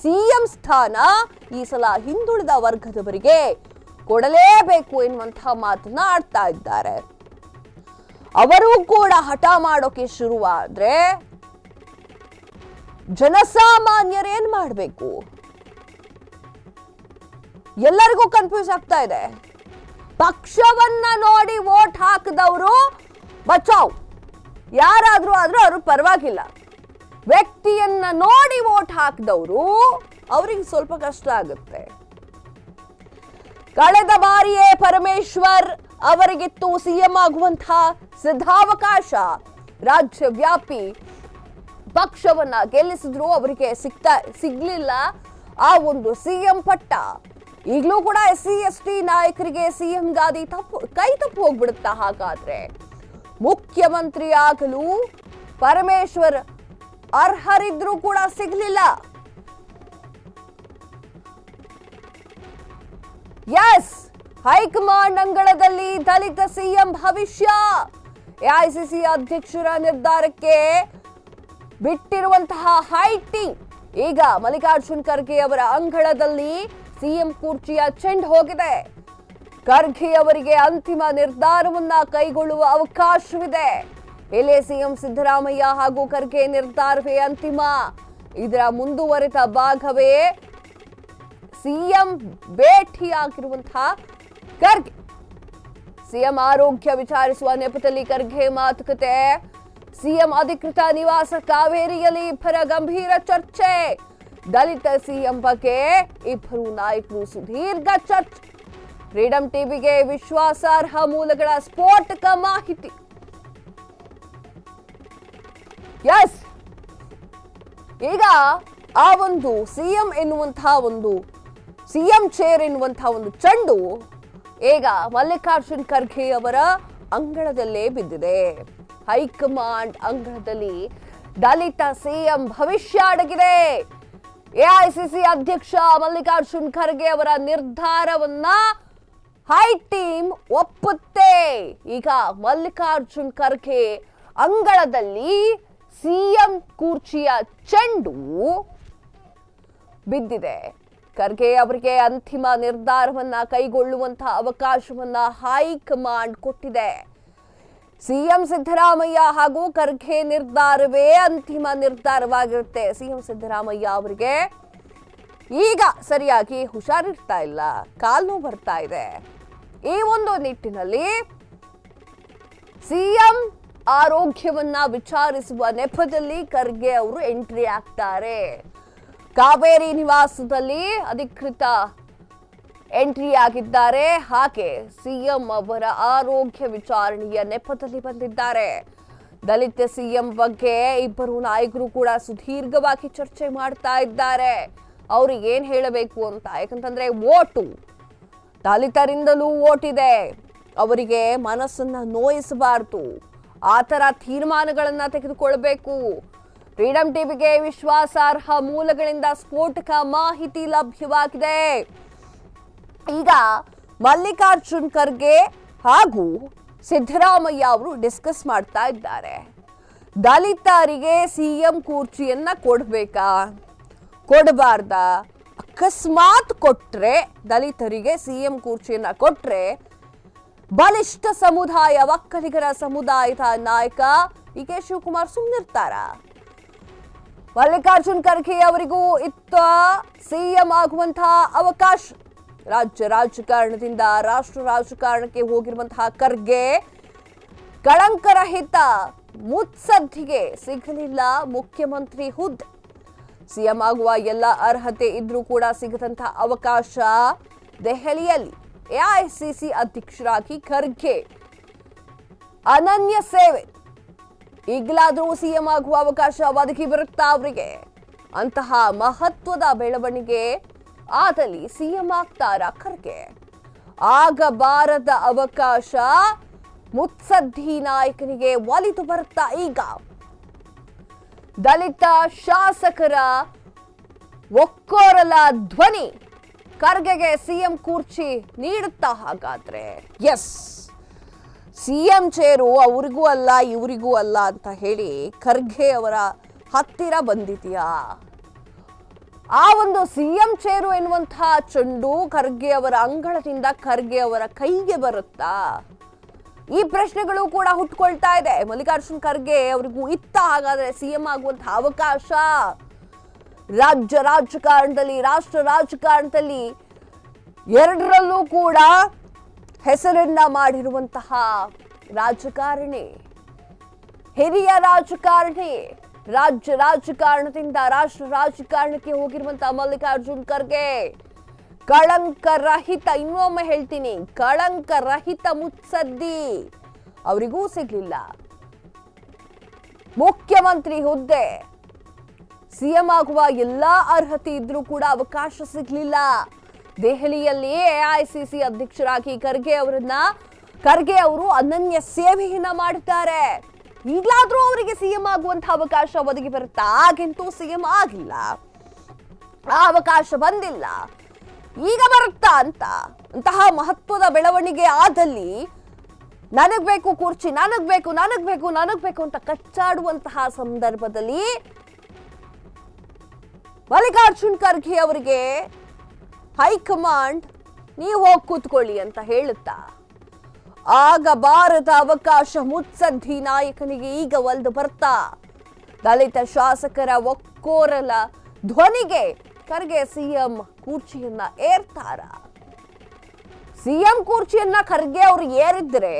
ಸಿಎಂ ಸ್ಥಾನ ಈ ಸಲ ಹಿಂದುಳಿದ ವರ್ಗದವರಿಗೆ ಕೊಡಲೇಬೇಕು ಎನ್ನುವಂತಹ ಮಾತನ್ನ ಆಡ್ತಾ ಇದ್ದಾರೆ. ಅವರು ಕೂಡ ಹಠ ಮಾಡೋಕೆ ಶುರುವಾದ್ರೆ ಜನಸಾಮಾನ್ಯರೇನ್ ಮಾಡಬೇಕು? ಎಲ್ಲರಿಗೂ ಕನ್ಫ್ಯೂಸ್ ಆಗ್ತಾ ಇದೆ. ಪಕ್ಷವನ್ನ ನೋಡಿ ವೋಟ್ ಹಾಕಿದವರು ಬಚಾವ್, ಯಾರಾದ್ರೂ ಆದ್ರೂ ಅವ್ರ ಪರವಾಗಿಲ್ಲ. ವ್ಯಕ್ತಿಯನ್ನ ನೋಡಿ ವೋಟ್ ಹಾಕಿದವರು ಅವ್ರಿಗೆ ಸ್ವಲ್ಪ ಕಷ್ಟ ಆಗುತ್ತೆ. ಕಳೆದ ಬಾರಿಯೇ ಪರಮೇಶ್ವರ್ ಅವರಿಗಿತ್ತು ಸಿಎಂ ಆಗುವಂತಹ ಸಿದ್ಧಾವಕಾಶ. ರಾಜ್ಯವ್ಯಾಪಿ ಪಕ್ಷವನ್ನ ಗೆಲ್ಲಿಸಿದ್ರು, ಅವರಿಗೆ ಸಿಗ್ಲಿಲ್ಲ ಆ ಒಂದು ಸಿಎಂ ಪಟ್ಟ. ಈಗಲೂ ಕೂಡ SC/ST ನಾಯಕರಿಗೆ ಸಿಎಂ ಗಾದಿ ಕೈ ತಪ್ಪು ಹೋಗ್ಬಿಡುತ್ತಾ? ಹಾಗಾದ್ರೆ ಮುಖ್ಯಮಂತ್ರಿ ಆಗಲು ಪರಮೇಶ್ವರ್ ಅರ್ಹರಿದ್ರೂ ಕೂಡ ಸಿಗ್ಲಿಲ್ಲ. ಎಸ್, ಹೈಕಮಾಂಡ್ ಅಂಗಳದಲ್ಲಿ ದಲಿತ ಸಿಎಂ ಭವಿಷ್ಯ. AICC ಅಧ್ಯಕ್ಷರ ನಿರ್ಧಾರಕ್ಕೆ ಬಿಟ್ಟಿರುವಂತಹ ಹೈಟಿಂಗ್. ಈಗ ಮಲ್ಲಿಕಾರ್ಜುನ್ ಖರ್ಗೆ ಅವರ ಅಂಗಳದಲ್ಲಿ ಸಿಎಂ ಕುರ್ಚಿಯ ಚೆಂಡು ಹೋಗಿದೆ. ಖರ್ಗೆ ಅವರಿಗೆ ಅಂತಿಮ ನಿರ್ಧಾರವನ್ನ ಕೈಗೊಳ್ಳುವ ಅವಕಾಶವಿದೆ. ಇಲ್ಲಿ ಸಿಎಂ ಸಿದ್ದರಾಮಯ್ಯ ಹಾಗೂ ಖರ್ಗೆ ನಿರ್ಧಾರವೇ ಅಂತಿಮ. ಇದರ ಮುಂದುವರಿದ ಭಾಗವೇ ಸಿಎಂ ಭೇಟಿಯಾಗಿರುವಂತಹ ಖರ್ಗೆ. ಸಿಎಂ ಆರೋಗ್ಯ ವಿಚಾರಿಸುವ ನೆಪದಲ್ಲಿ ಖರ್ಗೆ ಮಾತುಕತೆ. ಸಿಎಂ ಅಧಿಕೃತ ನಿವಾಸ ಕಾವೇರಿಯಲ್ಲಿ ಇಬ್ಬರ ಗಂಭೀರ ಚರ್ಚೆ. ದಲಿತ ಸಿಎಂ ಬಗ್ಗೆ ಇಬ್ಬರು ನಾಯಕರು ಸುದೀರ್ಘ ಚರ್ಚೆ. ಫ್ರೀಡಂ ಟಿವಿಗೆ ವಿಶ್ವಾಸಾರ್ಹ ಮೂಲಗಳ ಸ್ಫೋಟಕ ಮಾಹಿತಿ. ಎಸ್, ಈಗ ಆ ಒಂದು ಸಿಎಂ ಎನ್ನುವಂತಹ ಒಂದು ಸಿಎಂ ಚೇರ್ ಎನ್ನುವಂತಹ ಒಂದು ಚೆಂಡು ಈಗ ಮಲ್ಲಿಕಾರ್ಜುನ್ ಖರ್ಗೆ ಅವರ ಅಂಗಳದಲ್ಲೇ ಬಿದ್ದಿದೆ. ಹೈಕಮಾಂಡ್ ಅಂಗಳದಲ್ಲಿ ದಲಿತ ಸಿಎಂ ಭವಿಷ್ಯ ಅಡಗಿದೆ. AICC ಅಧ್ಯಕ್ಷ ಮಲ್ಲಿಕಾರ್ಜುನ್ ಖರ್ಗೆ ಅವರ ನಿರ್ಧಾರವನ್ನ ಹೈ ಟೀಮ್ ಒಪ್ಪುತ್ತೆ. ಈಗ ಮಲ್ಲಿಕಾರ್ಜುನ್ ಖರ್ಗೆ ಅಂಗಳದಲ್ಲಿ ಸಿಎಂ ಕುರ್ಚಿಯ ಚೆಂಡು ಬಿದ್ದಿದೆ. ಖರ್ಗೆ ಅವರಿಗೆ ಅಂತಿಮ ನಿರ್ಧಾರವನ್ನ ಕೈಗೊಳ್ಳುವಂತಹ ಅವಕಾಶವನ್ನ ಹೈಕಮಾಂಡ್ ಕೊಟ್ಟಿದೆ. ಸಿಎಂ ಸಿದ್ದರಾಮಯ್ಯ ಹಾಗೂ ಖರ್ಗೆ ನಿರ್ಧಾರವೇ ಅಂತಿಮ ನಿರ್ಧಾರವಾಗಿರುತ್ತೆ. ಸಿಎಂ ಸಿದ್ದರಾಮಯ್ಯ ಅವರಿಗೆ ಈಗ ಸರಿಯಾಗಿ ಹುಷಾರಿರ್ತಾ ಇಲ್ಲ, ಕಾಲು ಬರ್ತಾ ಇದೆ. ಈ ಒಂದು ನಿಟ್ಟಿನಲ್ಲಿ ಸಿಎಂ ಆರೋಗ್ಯವನ್ನ ವಿಚಾರಿಸುವ ನೆಪದಲ್ಲಿ ಖರ್ಗೆ ಅವರು ಎಂಟ್ರಿ ಆಗ್ತಾರೆ. ಕಾವೇರಿ ನಿವಾಸದಲ್ಲಿ ಅಧಿಕೃತ ಎಂಟ್ರಿ ಆಗಿದ್ದಾರೆ. ಹಾಗೆ ಸಿಎಂ ಅವರ ಆರೋಗ್ಯ ವಿಚಾರಣೆಯ ನೆಪದಲ್ಲಿ ಬಂದಿದ್ದಾರೆ. ದಲಿತ ಸಿಎಂ ಬಗ್ಗೆ ಇಬ್ಬರು ನಾಯಕರು ಕೂಡ ಸುದೀರ್ಘವಾಗಿ ಚರ್ಚೆ ಮಾಡ್ತಾ ಇದ್ದಾರೆ. ಅವರು ಏನ್ ಹೇಳಬೇಕು ಅಂತ. ಯಾಕಂತಂದ್ರೆ ಓಟು ದಲಿತರಿಂದಲೂ ಓಟಿದೆ, ಅವರಿಗೆ ಮನಸ್ಸನ್ನ ನೋಯಿಸಬಾರ್ದು, ಆ ತರ ತೀರ್ಮಾನಗಳನ್ನ ತೆಗೆದುಕೊಳ್ಬೇಕು. ಫ್ರೀಡಂ ಟಿವಿಗೆ ವಿಶ್ವಾಸಾರ್ಹ ಮೂಲಗಳಿಂದ ಸ್ಫೋಟಕ ಮಾಹಿತಿ ಲಭ್ಯವಾಗಿದೆ. ಈಗ ಮಲ್ಲಿಕಾರ್ಜುನ್ ಖರ್ಗೆ ಹಾಗೂ ಸಿದ್ದರಾಮಯ್ಯ ಅವರು ಡಿಸ್ಕಸ್ ಮಾಡ್ತಾ ಇದ್ದಾರೆ. ದಲಿತರಿಗೆ ಸಿಎಂ ಕುರ್ಚಿಯನ್ನ ಕೊಡ್ಬೇಕಾ, ಕೊಡಬಾರ್ದಾ? ಅಕಸ್ಮಾತ್ ಕೊಟ್ರೆ, ದಲಿತರಿಗೆ ಸಿಎಂ ಕುರ್ಚಿಯನ್ನ ಕೊಟ್ರೆ ಬಲಿಷ್ಠ ಸಮುದಾಯ, ಒಕ್ಕಲಿಗರ ಸಮುದಾಯದ ನಾಯಕ ಡಿ.ಕೆ. ಶಿವಕುಮಾರ್ ಸುಮ್ಮನಿರ್ತಾರ? ಮಲ್ಲಿಕಾರ್ಜುನ್ ಖರ್ಗೆ ಅವರಿಗೂ ಇತ್ತ ಸಿಎಂ ಆಗುವಂತಹ ಅವಕಾಶ. ರಾಜ್ಯ ರಾಜಕಾರಣದಿಂದ ರಾಷ್ಟ್ರ ರಾಜಕಾರಣಕ್ಕೆ ಹೋಗಿರುವಂತಹ ಖರ್ಗೆ ಕಳಂಕರಹಿತ ಮುತ್ಸದ್ದಿಗೆ ಸಿಗಲಿಲ್ಲ ಮುಖ್ಯಮಂತ್ರಿ ಹುದ್ದೆ. ಸಿಎಂ ಆಗುವ ಎಲ್ಲ ಅರ್ಹತೆ ಇದ್ರೂ ಕೂಡ ಸಿಗದಂತಹ ಅವಕಾಶ ದೆಹಲಿಯಲ್ಲಿ. AICC ಅಧ್ಯಕ್ಷರಾಗಿ ಖರ್ಗೆ ಅನನ್ಯ ಸೇವೆ. ಈಗಲಾದರೂ ಸಿಎಂ ಆಗುವ ಅವಕಾಶ ಒದಗಿ ಬರುತ್ತಾ ಅವರಿಗೆ? ಅಂತಹ ಮಹತ್ವದ ಬೆಳವಣಿಗೆ ಆದಲ್ಲಿ ಸಿಎಂ ಆಗ್ತಾರ ಖರ್ಗೆ? ಆಗಬಾರದ ಅವಕಾಶ ಮುತ್ಸದ್ದಿ ನಾಯಕನಿಗೆ ಒಲಿದು ಬರುತ್ತಾ? ಈಗ ದಲಿತ ಶಾಸಕರ ಒಕ್ಕೋರಲ ಧ್ವನಿ ಖರ್ಗೆಗೆ ಸಿಎಂ ಕುರ್ಚಿ ನೀಡುತ್ತಾ? ಹಾಗಾದ್ರೆ ಎಸ್, ಸಿಎಂ ಚೇರು ಅವರಿಗೂ ಅಲ್ಲ ಇವರಿಗೂ ಅಲ್ಲ ಅಂತ ಹೇಳಿ ಖರ್ಗೆ ಅವರ ಹತ್ತಿರ ಬಂದಿದೆಯಾ? ಆ ಒಂದು ಸಿಎಂ ಚೇರು ಎನ್ನುವಂತಹ ಚೆಂಡು ಖರ್ಗೆ ಅವರ ಅಂಗಳದಿಂದ ಖರ್ಗೆ ಅವರ ಕೈಗೆ ಬರುತ್ತಾ? ಈ ಪ್ರಶ್ನೆಗಳು ಕೂಡ ಹುಟ್ಟುಕೊಳ್ತಾ ಇದೆ. ಮಲ್ಲಿಕಾರ್ಜುನ್ ಖರ್ಗೆ ಅವರಿಗೂ ಇತ್ತ ಹಾಗಾದ್ರೆ ಸಿಎಂ ಆಗುವಂತಹ ಅವಕಾಶ? ರಾಜ್ಯ ರಾಜಕಾರಣದಲ್ಲಿ, ರಾಷ್ಟ್ರ ರಾಜಕಾರಣದಲ್ಲಿ ಎರಡರಲ್ಲೂ ಕೂಡ ಹೆಸರನ್ನ ಮಾಡಿರುವಂತಹ ರಾಜಕಾರಣಿ, ಹಿರಿಯ ರಾಜಕಾರಣಿ, ರಾಜ್ಯ ರಾಜಕಾರಣದಿಂದ ರಾಷ್ಟ್ರ ರಾಜಕಾರಣಕ್ಕೆ ಹೋಗಿರುವಂತಹ ಮಲ್ಲಿಕಾರ್ಜುನ್ ಖರ್ಗೆ ಕಳಂಕ ರಹಿತ, ಇನ್ನೊಮ್ಮೆ ಹೇಳ್ತೀನಿ, ಕಳಂಕ ರಹಿತ ಮುತ್ಸದ್ದಿ ಅವರಿಗೂ ಸಿಗ್ಲಿಲ್ಲ. ಮುಖ್ಯಮಂತ್ರಿ ಹುದ್ದೆ, ಸಿಎಂ ಆಗುವ ಎಲ್ಲಾ ಅರ್ಹತೆ ಇದ್ರೂ ಕೂಡ ಅವಕಾಶ ಸಿಗ್ಲಿಲ್ಲ. ದೆಹಲಿಯಲ್ಲಿ ಎಐಸಿಸಿ ಅಧ್ಯಕ್ಷರಾಗಿ ಖರ್ಗೆ ಅವರು ಅನನ್ಯ ಸೇವೆಯನ್ನ ಮಾಡಿದ್ದಾರೆ. ಈಗಲಾದ್ರೂ ಅವರಿಗೆ ಸಿಎಂ ಆಗುವಂತಹ ಅವಕಾಶ ಒದಗಿ ಬರುತ್ತಾ? ಆಗಂತೂ ಸಿಎಂ ಆಗಿಲ್ಲ, ಆ ಅವಕಾಶ ಬಂದಿಲ್ಲ. ಈಗ ಬರುತ್ತಾ ಅಂತಹ ಮಹತ್ವದ ಬೆಳವಣಿಗೆ ಆದಲ್ಲಿ ನನಗ್ ಬೇಕು ಕುರ್ಚಿ, ನನಗ್ ಬೇಕು ಅಂತ ಕಚ್ಚಾಡುವಂತಹ ಸಂದರ್ಭದಲ್ಲಿ ಮಲ್ಲಿಕಾರ್ಜುನ್ ಖರ್ಗೆ ಅವರಿಗೆ ಹೈಕಮಾಂಡ್ ನೀವು ಹೋಗಿ ಕೂತ್ಕೊಳ್ಳಿ ಅಂತ ಹೇಳುತ್ತಾ ಆಗ ಬಾರದ ಅವಕಾಶ ಮುತ್ಸದ್ದಿ ನಾಯಕನಿಗೆ ಈಗ ಒಲ್ದು ಬರ್ತಾ ದಲಿತ ಶಾಸಕರ ಒಕ್ಕೋರಲ ಧ್ವನಿಗೆ ಖರ್ಗೆ ಸಿಎಂ ಕುರ್ಚಿಯನ್ನ ಏರ್ತಾರ. ಸಿಎಂ ಕುರ್ಚಿಯನ್ನ ಖರ್ಗೆ ಅವರು ಏರಿದ್ರೆ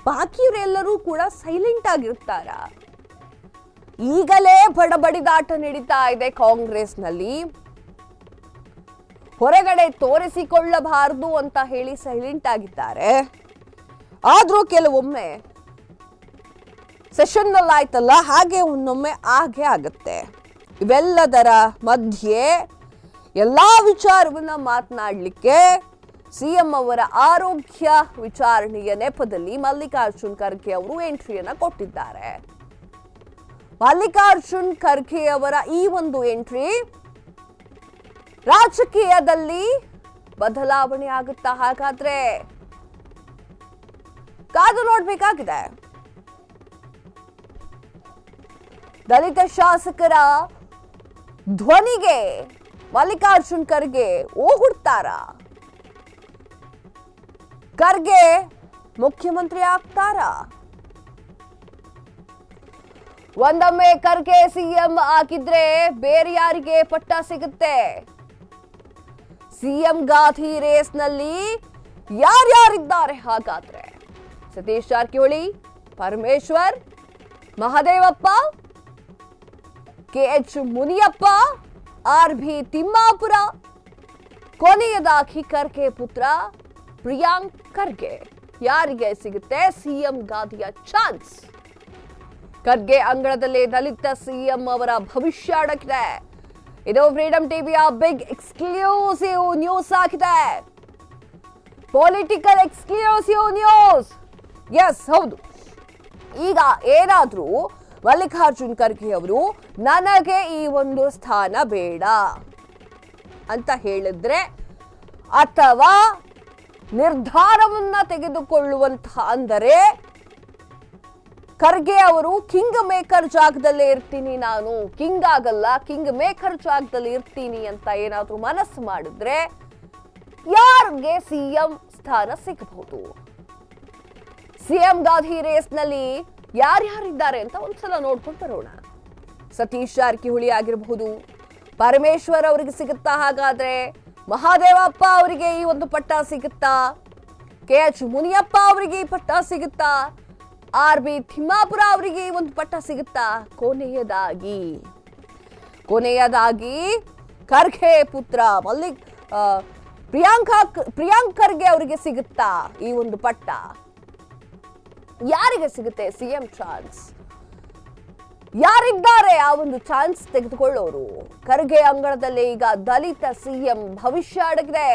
ಬಾಕಿಯವರೆಲ್ಲರೂ ಕೂಡ ಸೈಲೆಂಟ್ ಆಗಿರ್ತಾರ. ಈಗಲೇ ಬಡಬಡಿದಾಟ ನಡೀತಾ ಇದೆ ಕಾಂಗ್ರೆಸ್ನಲ್ಲಿ. ಹೊರಗಡೆ ತೋರಿಸಿಕೊಳ್ಳಬಾರದು ಅಂತ ಹೇಳಿ ಸೈಲೆಂಟ್ ಆಗಿದ್ದಾರೆ. ಆದ್ರೂ ಕೆಲವೊಮ್ಮೆ ಸೆಷನ್ ನಲ್ಲಿ ಆಯ್ತಲ್ಲ, ಹಾಗೆ ಒನ್ನೊಮ್ಮೆ ಹಾಗೆ ಆಗುತ್ತೆ. ಇವೆಲ್ಲದರ ಮಧ್ಯೆ ಎಲ್ಲಾ ವಿಚಾರವನ್ನ ಮಾತನಾಡಲಿಕ್ಕೆ ಸಿಎಂ ಅವರ ಆರೋಗ್ಯ ವಿಚಾರಣೆಯ ನೆಪದಲ್ಲಿ ಮಲ್ಲಿಕಾರ್ಜುನ್ ಖರ್ಗೆ ಅವರು ಎಂಟ್ರಿಯನ್ನ ಕೊಟ್ಟಿದ್ದಾರೆ. ಮಲ್ಲಿಕಾರ್ಜುನ್ ಖರ್ಗೆ ಅವರ ಈ ಒಂದು ಎಂಟ್ರಿ ರಾಜಕೀಯದಲ್ಲಿ ಬದಲಾವಣೆ ಆಗುತ್ತಾ? ಹಾಗಾದ್ರೆ ಕಾದು ನೋಡ್ಬೇಕಾಗಿದೆ. ದಲಿತ ಶಾಸಕರ ಧ್ವನಿಗೆ ಮಲ್ಲಿಕಾರ್ಜುನ್ ಖರ್ಗೆ ಓಗುಡ್ತಾರ? ಖರ್ಗೆ ಮುಖ್ಯಮಂತ್ರಿ ಆಗ್ತಾರ? ಒಂದೊಮ್ಮೆ ಖರ್ಗೆ ಸಿಎಂ ಆಗಿದ್ರೆ ಬೇರೆ ಯಾರಿಗೆ ಪಟ್ಟ ಸಿಗುತ್ತೆ? ಸಿಎಂ ಗಾದಿ ರೇಸ್ನಲ್ಲಿ ಯಾರ್ಯಾರಿದ್ದಾರೆ ಹಾಗಾದ್ರೆ? Satish Jarkiholi, Parameshwar, Mahadevappa, KH Muniyappa, RB. ತಿಮ್ಮಾಪುರ, ಕೊನೆಯದಾಗಿ ಖರ್ಗೆ ಪುತ್ರ ಪ್ರಿಯಾಂಕ್ ಖರ್ಗೆ. ಯಾರಿಗೆ ಸಿಗುತ್ತೆ ಸಿಎಂ ಗಾದಿಯ ಚಾನ್ಸ್? ಖರ್ಗೆ ಅಂಗಳದಲ್ಲಿ ದಲಿತ ಸಿಎಂ ಅವರ ಭವಿಷ್ಯ ಅಡಗಿದೆ. ಇದು ಫ್ರೀಡಂ ಟಿವಿಯ ಬಿಗ್ ಎಕ್ಸ್ಕ್ಲೂಸಿವ್ ನ್ಯೂಸ್ ಆಗಿದೆ. Political exclusive news. ಎಸ್, ಹೌದು. ಈಗ ಏನಾದ್ರೂ ಮಲ್ಲಿಕಾರ್ಜುನ್ ಖರ್ಗೆ ಅವರು ನನಗೆ ಈ ಒಂದು ಸ್ಥಾನ ಬೇಡ ಅಂತ ಹೇಳಿದ್ರೆ, ಅಥವಾ ನಿರ್ಧಾರವನ್ನ ತೆಗೆದುಕೊಳ್ಳುವಂತಹ ಅಂದರೆ ಖರ್ಗೆ ಅವರು ಕಿಂಗ್ ಮೇಕರ್ ಜಾಗದಲ್ಲೇ ಇರ್ತೀನಿ, ನಾನು ಕಿಂಗ್ ಆಗಲ್ಲ, ಕಿಂಗ್ ಮೇಕರ್ ಜಾಗದಲ್ಲಿ ಇರ್ತೀನಿ ಅಂತ ಏನಾದ್ರೂ ಮನಸ್ಸು ಮಾಡಿದ್ರೆ ಯಾರಿಗೆ ಸಿಎಂ ಸ್ಥಾನ ಸಿಗಬಹುದು? ಸಿಎಂ ಗಾದಿ ರೇಸ್ನಲ್ಲಿ ಯಾರ್ಯಾರಿದ್ದಾರೆ ಅಂತ ಒಂದ್ಸಲ ನೋಡ್ಕೊಂಡು ಬರೋಣ. ಸತೀಶ್ ಜಾರಕಿಹೊಳಿ ಆಗಿರಬಹುದು, ಪರಮೇಶ್ವರ್ ಅವರಿಗೆ ಸಿಗುತ್ತಾ? ಹಾಗಾದ್ರೆ ಮಹಾದೇವಪ್ಪ ಅವರಿಗೆ ಈ ಒಂದು ಪಟ್ಟ ಸಿಗುತ್ತಾ? ಕೆಎಚ್ ಮುನಿಯಪ್ಪ ಅವರಿಗೆ ಈ ಪಟ್ಟ ಸಿಗುತ್ತಾ? ಆರ್.ಬಿ. ತಿಮ್ಮಾಪುರ ಅವರಿಗೆ ಈ ಒಂದು ಪಟ್ಟ ಸಿಗುತ್ತಾ? ಕೊನೆಯದಾಗಿ ಖರ್ಗೆ ಪುತ್ರ ಪ್ರಿಯಾಂಕ್ ಖರ್ಗೆ ಅವರಿಗೆ ಸಿಗುತ್ತಾ ಈ ಒಂದು ಪಟ್ಟ? ಯಾರಿಗೆ ಸಿಗುತ್ತೆ ಸಿಎಂ ಚಾನ್ಸ್? ಯಾರಿದ್ದಾರೆ ಆ ಒಂದು ಚಾನ್ಸ್ ತೆಗೆದುಕೊಳ್ಳೋರು? ಖರ್ಗೆ ಅಂಗಳದಲ್ಲಿ ಈಗ ದಲಿತ ಸಿಎಂ ಭವಿಷ್ಯ ಅಡಗಿದೆ.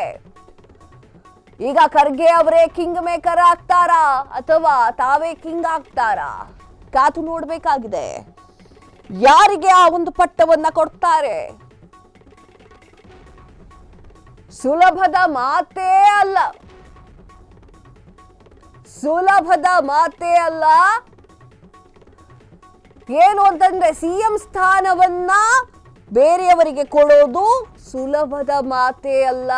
ಈಗ ಖರ್ಗೆ ಅವರೇ ಕಿಂಗ್ ಮೇಕರ್ ಆಗ್ತಾರಾ ಅಥವಾ ತಾವೇ ಕಿಂಗ್ ಆಗ್ತಾರಾ? ಕಾತು ನೋಡ್ಬೇಕಾಗಿದೆ. ಯಾರಿಗೆ ಆ ಒಂದು ಪಟ್ಟವನ್ನ ಕೊಡ್ತಾರೆ? ಸುಲಭದ ಮಾತೇ ಅಲ್ಲ. ಏನು ಅಂತಂದ್ರೆ ಸಿಎಂ ಸ್ಥಾನವನ್ನ ಬೇರೆಯವರಿಗೆ ಕೊಡೋದು ಸುಲಭದ ಮಾತೇ ಅಲ್ಲ.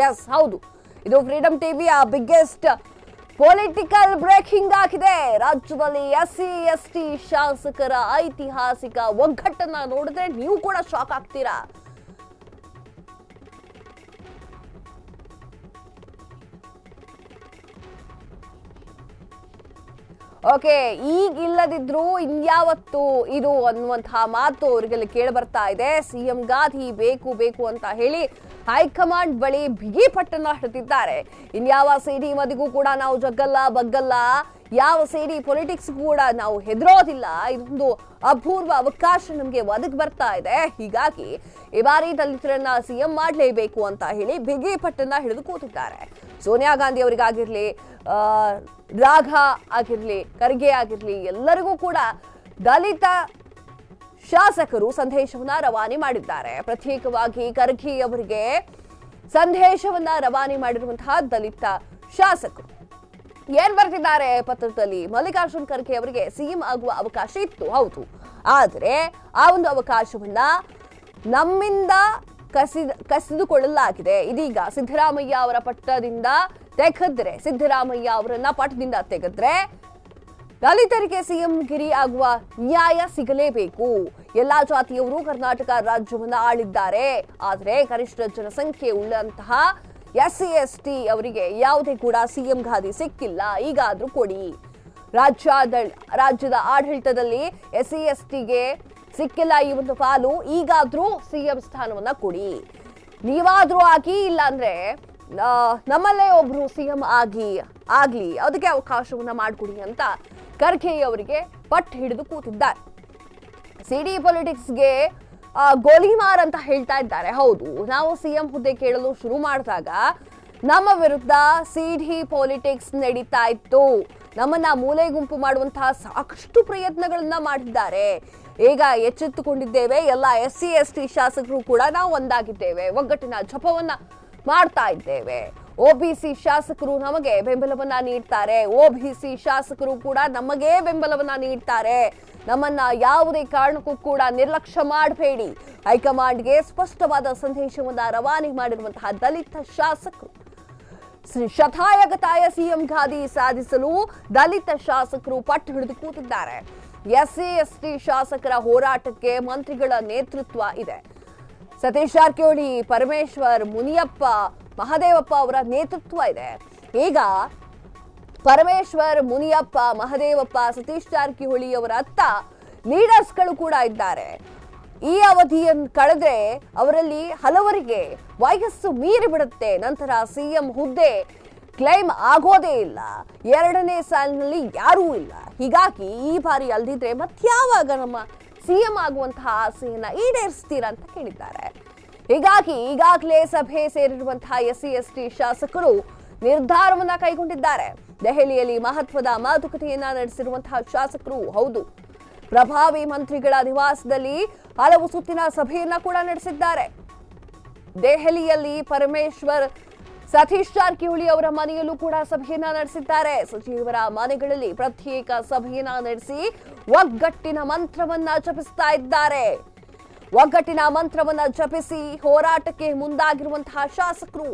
ಎಸ್, ಹೌದು. ಇದು ಫ್ರೀಡಂ ಟಿವಿಯ ಬಿಗ್ಗೆಸ್ಟ್ ಪೊಲಿಟಿಕಲ್ ಬ್ರೇಕಿಂಗ್ ಆಗಿದೆ. ರಾಜ್ಯದಲ್ಲಿ SC/ST ಶಾಸಕರ ಐತಿಹಾಸಿಕ ಒಗ್ಗಟ್ಟನ್ನ ನೋಡಿದ್ರೆ ನೀವು ಕೂಡ ಶಾಕ್ ಆಗ್ತೀರಾ. ಓಕೆ, ಈಗ ಇಲ್ಲದಿದ್ರು ಇನ್ಯಾವತ್ತು ಇದು ಅನ್ನುವಂತಹ ಮಾತು ಅವರಿಗೆಲ್ಲ ಕೇಳಿ ಬರ್ತಾ ಇದೆ. ಸಿಎಂ ಗಾದಿ ಬೇಕು ಬೇಕು ಅಂತ ಹೇಳಿ ಹೈಕಮಾಂಡ್ ಬಳಿ ಬಿಗಿ ಪಟ್ಟನ್ನ ಹಿಡಿದಿದ್ದಾರೆ. ಇನ್ಯಾವ ಸಿಡಿ ಮದಿಗೂ ಕೂಡ ನಾವು ಜಗ್ಗಲ್ಲ ಬಗ್ಗಲ್ಲ, ಯಾವ ಸಿಡಿ ಪೊಲಿಟಿಕ್ಸ್ ಕೂಡ ನಾವು ಹೆದರೋದಿಲ್ಲ. ಇದೊಂದು ಅಪೂರ್ವ ಅವಕಾಶ ನಮಗೆ ಒದಗಿ ಬರ್ತಾ ಇದೆ. ಹೀಗಾಗಿ ಈ ಬಾರಿ ದಲಿತರನ್ನ ಸಿಎಂ ಮಾಡಲೇಬೇಕು ಅಂತ ಹೇಳಿ ಬಿಗಿ ಪಟ್ಟನ್ನ ಹಿಡಿದು ಕೂತಿದ್ದಾರೆ. ಸೋನಿಯಾ ಗಾಂಧಿ ಅವರಿಗಾಗಿರ್ಲಿ, ರಾಘ ಆಗಿರ್ಲಿ, ಖರ್ಗೆ ಆಗಿರ್ಲಿ, ಎಲ್ಲರಿಗೂ ಕೂಡ ದಲಿತ ಶಾಸಕರು ಸಂದೇಶವನ್ನ ರವಾನೆ ಮಾಡಿದ್ದಾರೆ. ಪ್ರತ್ಯೇಕವಾಗಿ ಖರ್ಗೆ ಅವರಿಗೆ ಸಂದೇಶವನ್ನ ರವಾನೆ ಮಾಡಿರುವಂತಹ ದಲಿತ ಶಾಸಕರು ಏನ್ ಬರ್ತಿದ್ದಾರೆ ಪತ್ರದಲ್ಲಿ? ಮಲ್ಲಿಕಾರ್ಜುನ್ ಖರ್ಗೆ ಅವರಿಗೆ ಸಿಎಂ ಆಗುವ ಅವಕಾಶ ಇತ್ತು, ಹೌದು. ಆದ್ರೆ ಆ ಒಂದು ಅವಕಾಶವನ್ನ ನಮ್ಮಿಂದ ಕಸಿದುಕೊಳ್ಳಲಾಗಿದೆ. ಇದೀಗ ಸಿದ್ದರಾಮಯ್ಯ ಅವರ ಪಟ್ಟದಿಂದ ತೆಗೆದ್ರೆ, ಸಿದ್ದರಾಮಯ್ಯ ಅವರನ್ನ ಪಟ್ಟದಿಂದ ತೆಗೆದ್ರೆ ದಲಿತರಿಗೆ ಸಿಎಂ ಗಿರಿ ಆಗುವ ನ್ಯಾಯ ಸಿಗಲೇಬೇಕು. ಎಲ್ಲಾ ಜಾತಿಯವರು ಕರ್ನಾಟಕ ರಾಜ್ಯವನ್ನ ಆಳಿದ್ದಾರೆ. ಆದ್ರೆ ಗರಿಷ್ಠ ಜನಸಂಖ್ಯೆ ಉಳ್ಳಂತಹ SC ST ಅವರಿಗೆ ಯಾವುದೇ ಕೂಡ ಸಿಎಂ ಗಾದಿ ಸಿಕ್ಕಿಲ್ಲ. ಈಗಾದ್ರೂ ಕೊಡಿ. ರಾಜ್ಯದ ಆಡಳಿತದಲ್ಲಿ SC STಗೆ ಸಿಕ್ಕಿಲ್ಲ ಈ ಒಂದು ಪಾಲು. ಈಗಾದ್ರೂ ಸಿಎಂ ಸ್ಥಾನವನ್ನ ಕೊಡಿ. ನೀವಾದ್ರೂ ಆಗಿ, ಇಲ್ಲ ಅಂದ್ರೆ ನಮ್ಮಲ್ಲೇ ಒಬ್ರು ಸಿಎಂ ಆಗ್ಲಿ, ಅದಕ್ಕೆ ಅವಕಾಶವನ್ನ ಮಾಡಿಕೊಡಿ ಅಂತ ಖರ್ಗೆ ಅವರಿಗೆ ಪಟ್ಟು ಹಿಡಿದು ಕೂತಿದ್ದಾರೆ. ಸಿಡಿ ಪೊಲಿಟಿಕ್ಸ್ಗೆ ಗೋಲಿಮಾರ್ ಅಂತ ಹೇಳ್ತಾ ಇದ್ದಾರೆ. ಹೌದು, ನಾವು ಸಿಎಂ ಹುದ್ದೆ ಕೇಳಲು ಶುರು ಮಾಡಿದಾಗ ನಮ್ಮ ವಿರುದ್ಧ ಸಿಡಿ ಪಾಲಿಟಿಕ್ಸ್ ನಡೀತಾ ಇತ್ತು. ನಮ್ಮನ್ನ ಮೂಲೆ ಗುಂಪು ಮಾಡುವಂತಹ ಸಾಕಷ್ಟು ಪ್ರಯತ್ನಗಳನ್ನ ಮಾಡಿದ್ದಾರೆ. ಈಗ ಎಚ್ಚೆತ್ತುಕೊಂಡಿದ್ದೇವೆ. ಎಲ್ಲ SC ST ಶಾಸಕರು ಕೂಡ ನಾವು ಒಂದಾಗಿದ್ದೇವೆ. ಒಗ್ಗಟ್ಟಿನ ಜಪವನ್ನ ಮಾಡ್ತಾ ಇದ್ದೇವೆ. OBC ಶಾಸಕರು ನಮಗೆ ಬೆಂಬಲವನ್ನ ನೀಡ್ತಾರೆ. OBC ಶಾಸಕರು ಕೂಡ ನಮಗೆ ಬೆಂಬಲವನ್ನ ನೀಡ್ತಾರೆ. ನಮ್ಮನ್ನ ಯಾವುದೇ ಕಾರಣಕ್ಕೂ ಕೂಡ ನಿರ್ಲಕ್ಷ್ಯ ಮಾಡಬೇಡಿ. ಹೈಕಮಾಂಡ್ಗೆ ಸ್ಪಷ್ಟವಾದ ಸಂದೇಶವನ್ನ ರವಾನೆ ಮಾಡಿರುವಂತಹ ದಲಿತ ಶಾಸಕರು ಶತಾಯಗತಾಯ ಸಿಎಂ ಗಾದಿ ಸಾಧಿಸಲು ದಲಿತ ಶಾಸಕರು ಪಟ್ಟು ಹಿಡಿದು ಕೂತಿದ್ದಾರೆ. SC ST ಶಾಸಕರ ಹೋರಾಟಕ್ಕೆ ಮಂತ್ರಿಗಳ ನೇತೃತ್ವ ಇದೆ. ಸತೀಶ್ ಜಾರಕಿಹೊಳಿ, ಪರಮೇಶ್ವರ್, ಮುನಿಯಪ್ಪ, ಮಹದೇವಪ್ಪ ಅವರ ನೇತೃತ್ವ ಇದೆ. ಈಗ ಪರಮೇಶ್ವರ್, ಮುನಿಯಪ್ಪ, ಮಹದೇವಪ್ಪ, ಸತೀಶ್ ಜಾರಕಿಹೊಳಿ ಅವರ ಅತ್ತ ಲೀಡರ್ಸ್ಗಳು ಕೂಡ ಇದ್ದಾರೆ. ಈ ಅವಧಿಯನ್ನು ಕಳೆದ್ರೆ ಅವರಲ್ಲಿ ಹಲವರಿಗೆ ವಯಸ್ಸು ಮೀರಿ ಬಿಡುತ್ತೆ. ನಂತರ ಸಿಎಂ ಹುದ್ದೆ ಕ್ಲೈಮ್ ಆಗೋದೇ ಇಲ್ಲ. ಎರಡನೇ ಸಾಲಿನಲ್ಲಿ ಯಾರೂ ಇಲ್ಲ. ಹೀಗಾಗಿ ಈ ಬಾರಿ ಅಲ್ದಿದ್ರೆ ಮತ್ಯಾವಾಗ ನಮ್ಮ ಸಿಎಂ ಆಗುವಂತಹ ಆಸೆಯನ್ನ ಈಡೇರಿಸ್ತೀರಾ ಅಂತ ಕೇಳಿದ್ದಾರೆ. ಹೀಗಾಗಿ ಈಗಾಗಲೇ ಸಭೆ ಸೇರಿರುವಂತಹ SC ST ಶಾಸಕರು ನಿರ್ಧಾರವನ್ನ ಕೈಗೊಂಡಿದ್ದಾರೆ. ದೆಹಲಿಯಲ್ಲಿ ಮಹತ್ವದ ಮಾತುಕತೆಯನ್ನ ನಡೆಸಿರುವಂತಹ ಶಾಸಕರು, ಹೌದು, ಪ್ರಭಾವಿ ಮಂತ್ರಿಗಳ ನಿವಾಸದಲ್ಲಿ ಹಲವು ಸುತ್ತಿನ ಸಭೆಯನ್ನ ಕೂಡ ನಡೆಸಿದ್ದಾರೆ. ದೆಹಲಿಯಲ್ಲಿ ಪರಮೇಶ್ವರ್, ಸತೀಶ್ ಜಾರಕಿಹೊಳಿ ಅವರ ಮನೆಯಲ್ಲೂ ಕೂಡ ಸಭೆಯನ್ನ ನಡೆಸಿದ್ದಾರೆ. ಸಚಿವರ ಮನೆಗಳಲ್ಲಿ ಪ್ರತ್ಯೇಕ ಸಭೆಯನ್ನ ನಡೆಸಿ ಒಗ್ಗಟ್ಟಿನ ಮಂತ್ರವನ್ನ ಜಪಿಸ್ತಾ ಇದ್ದಾರೆ. ಒಗ್ಗಟ್ಟಿನ ಮಂತ್ರವನ್ನ ಜಪಿಸಿ ಹೋರಾಟಕ್ಕೆ ಮುಂದಾಗಿರುವಂತಹ ಶಾಸಕರು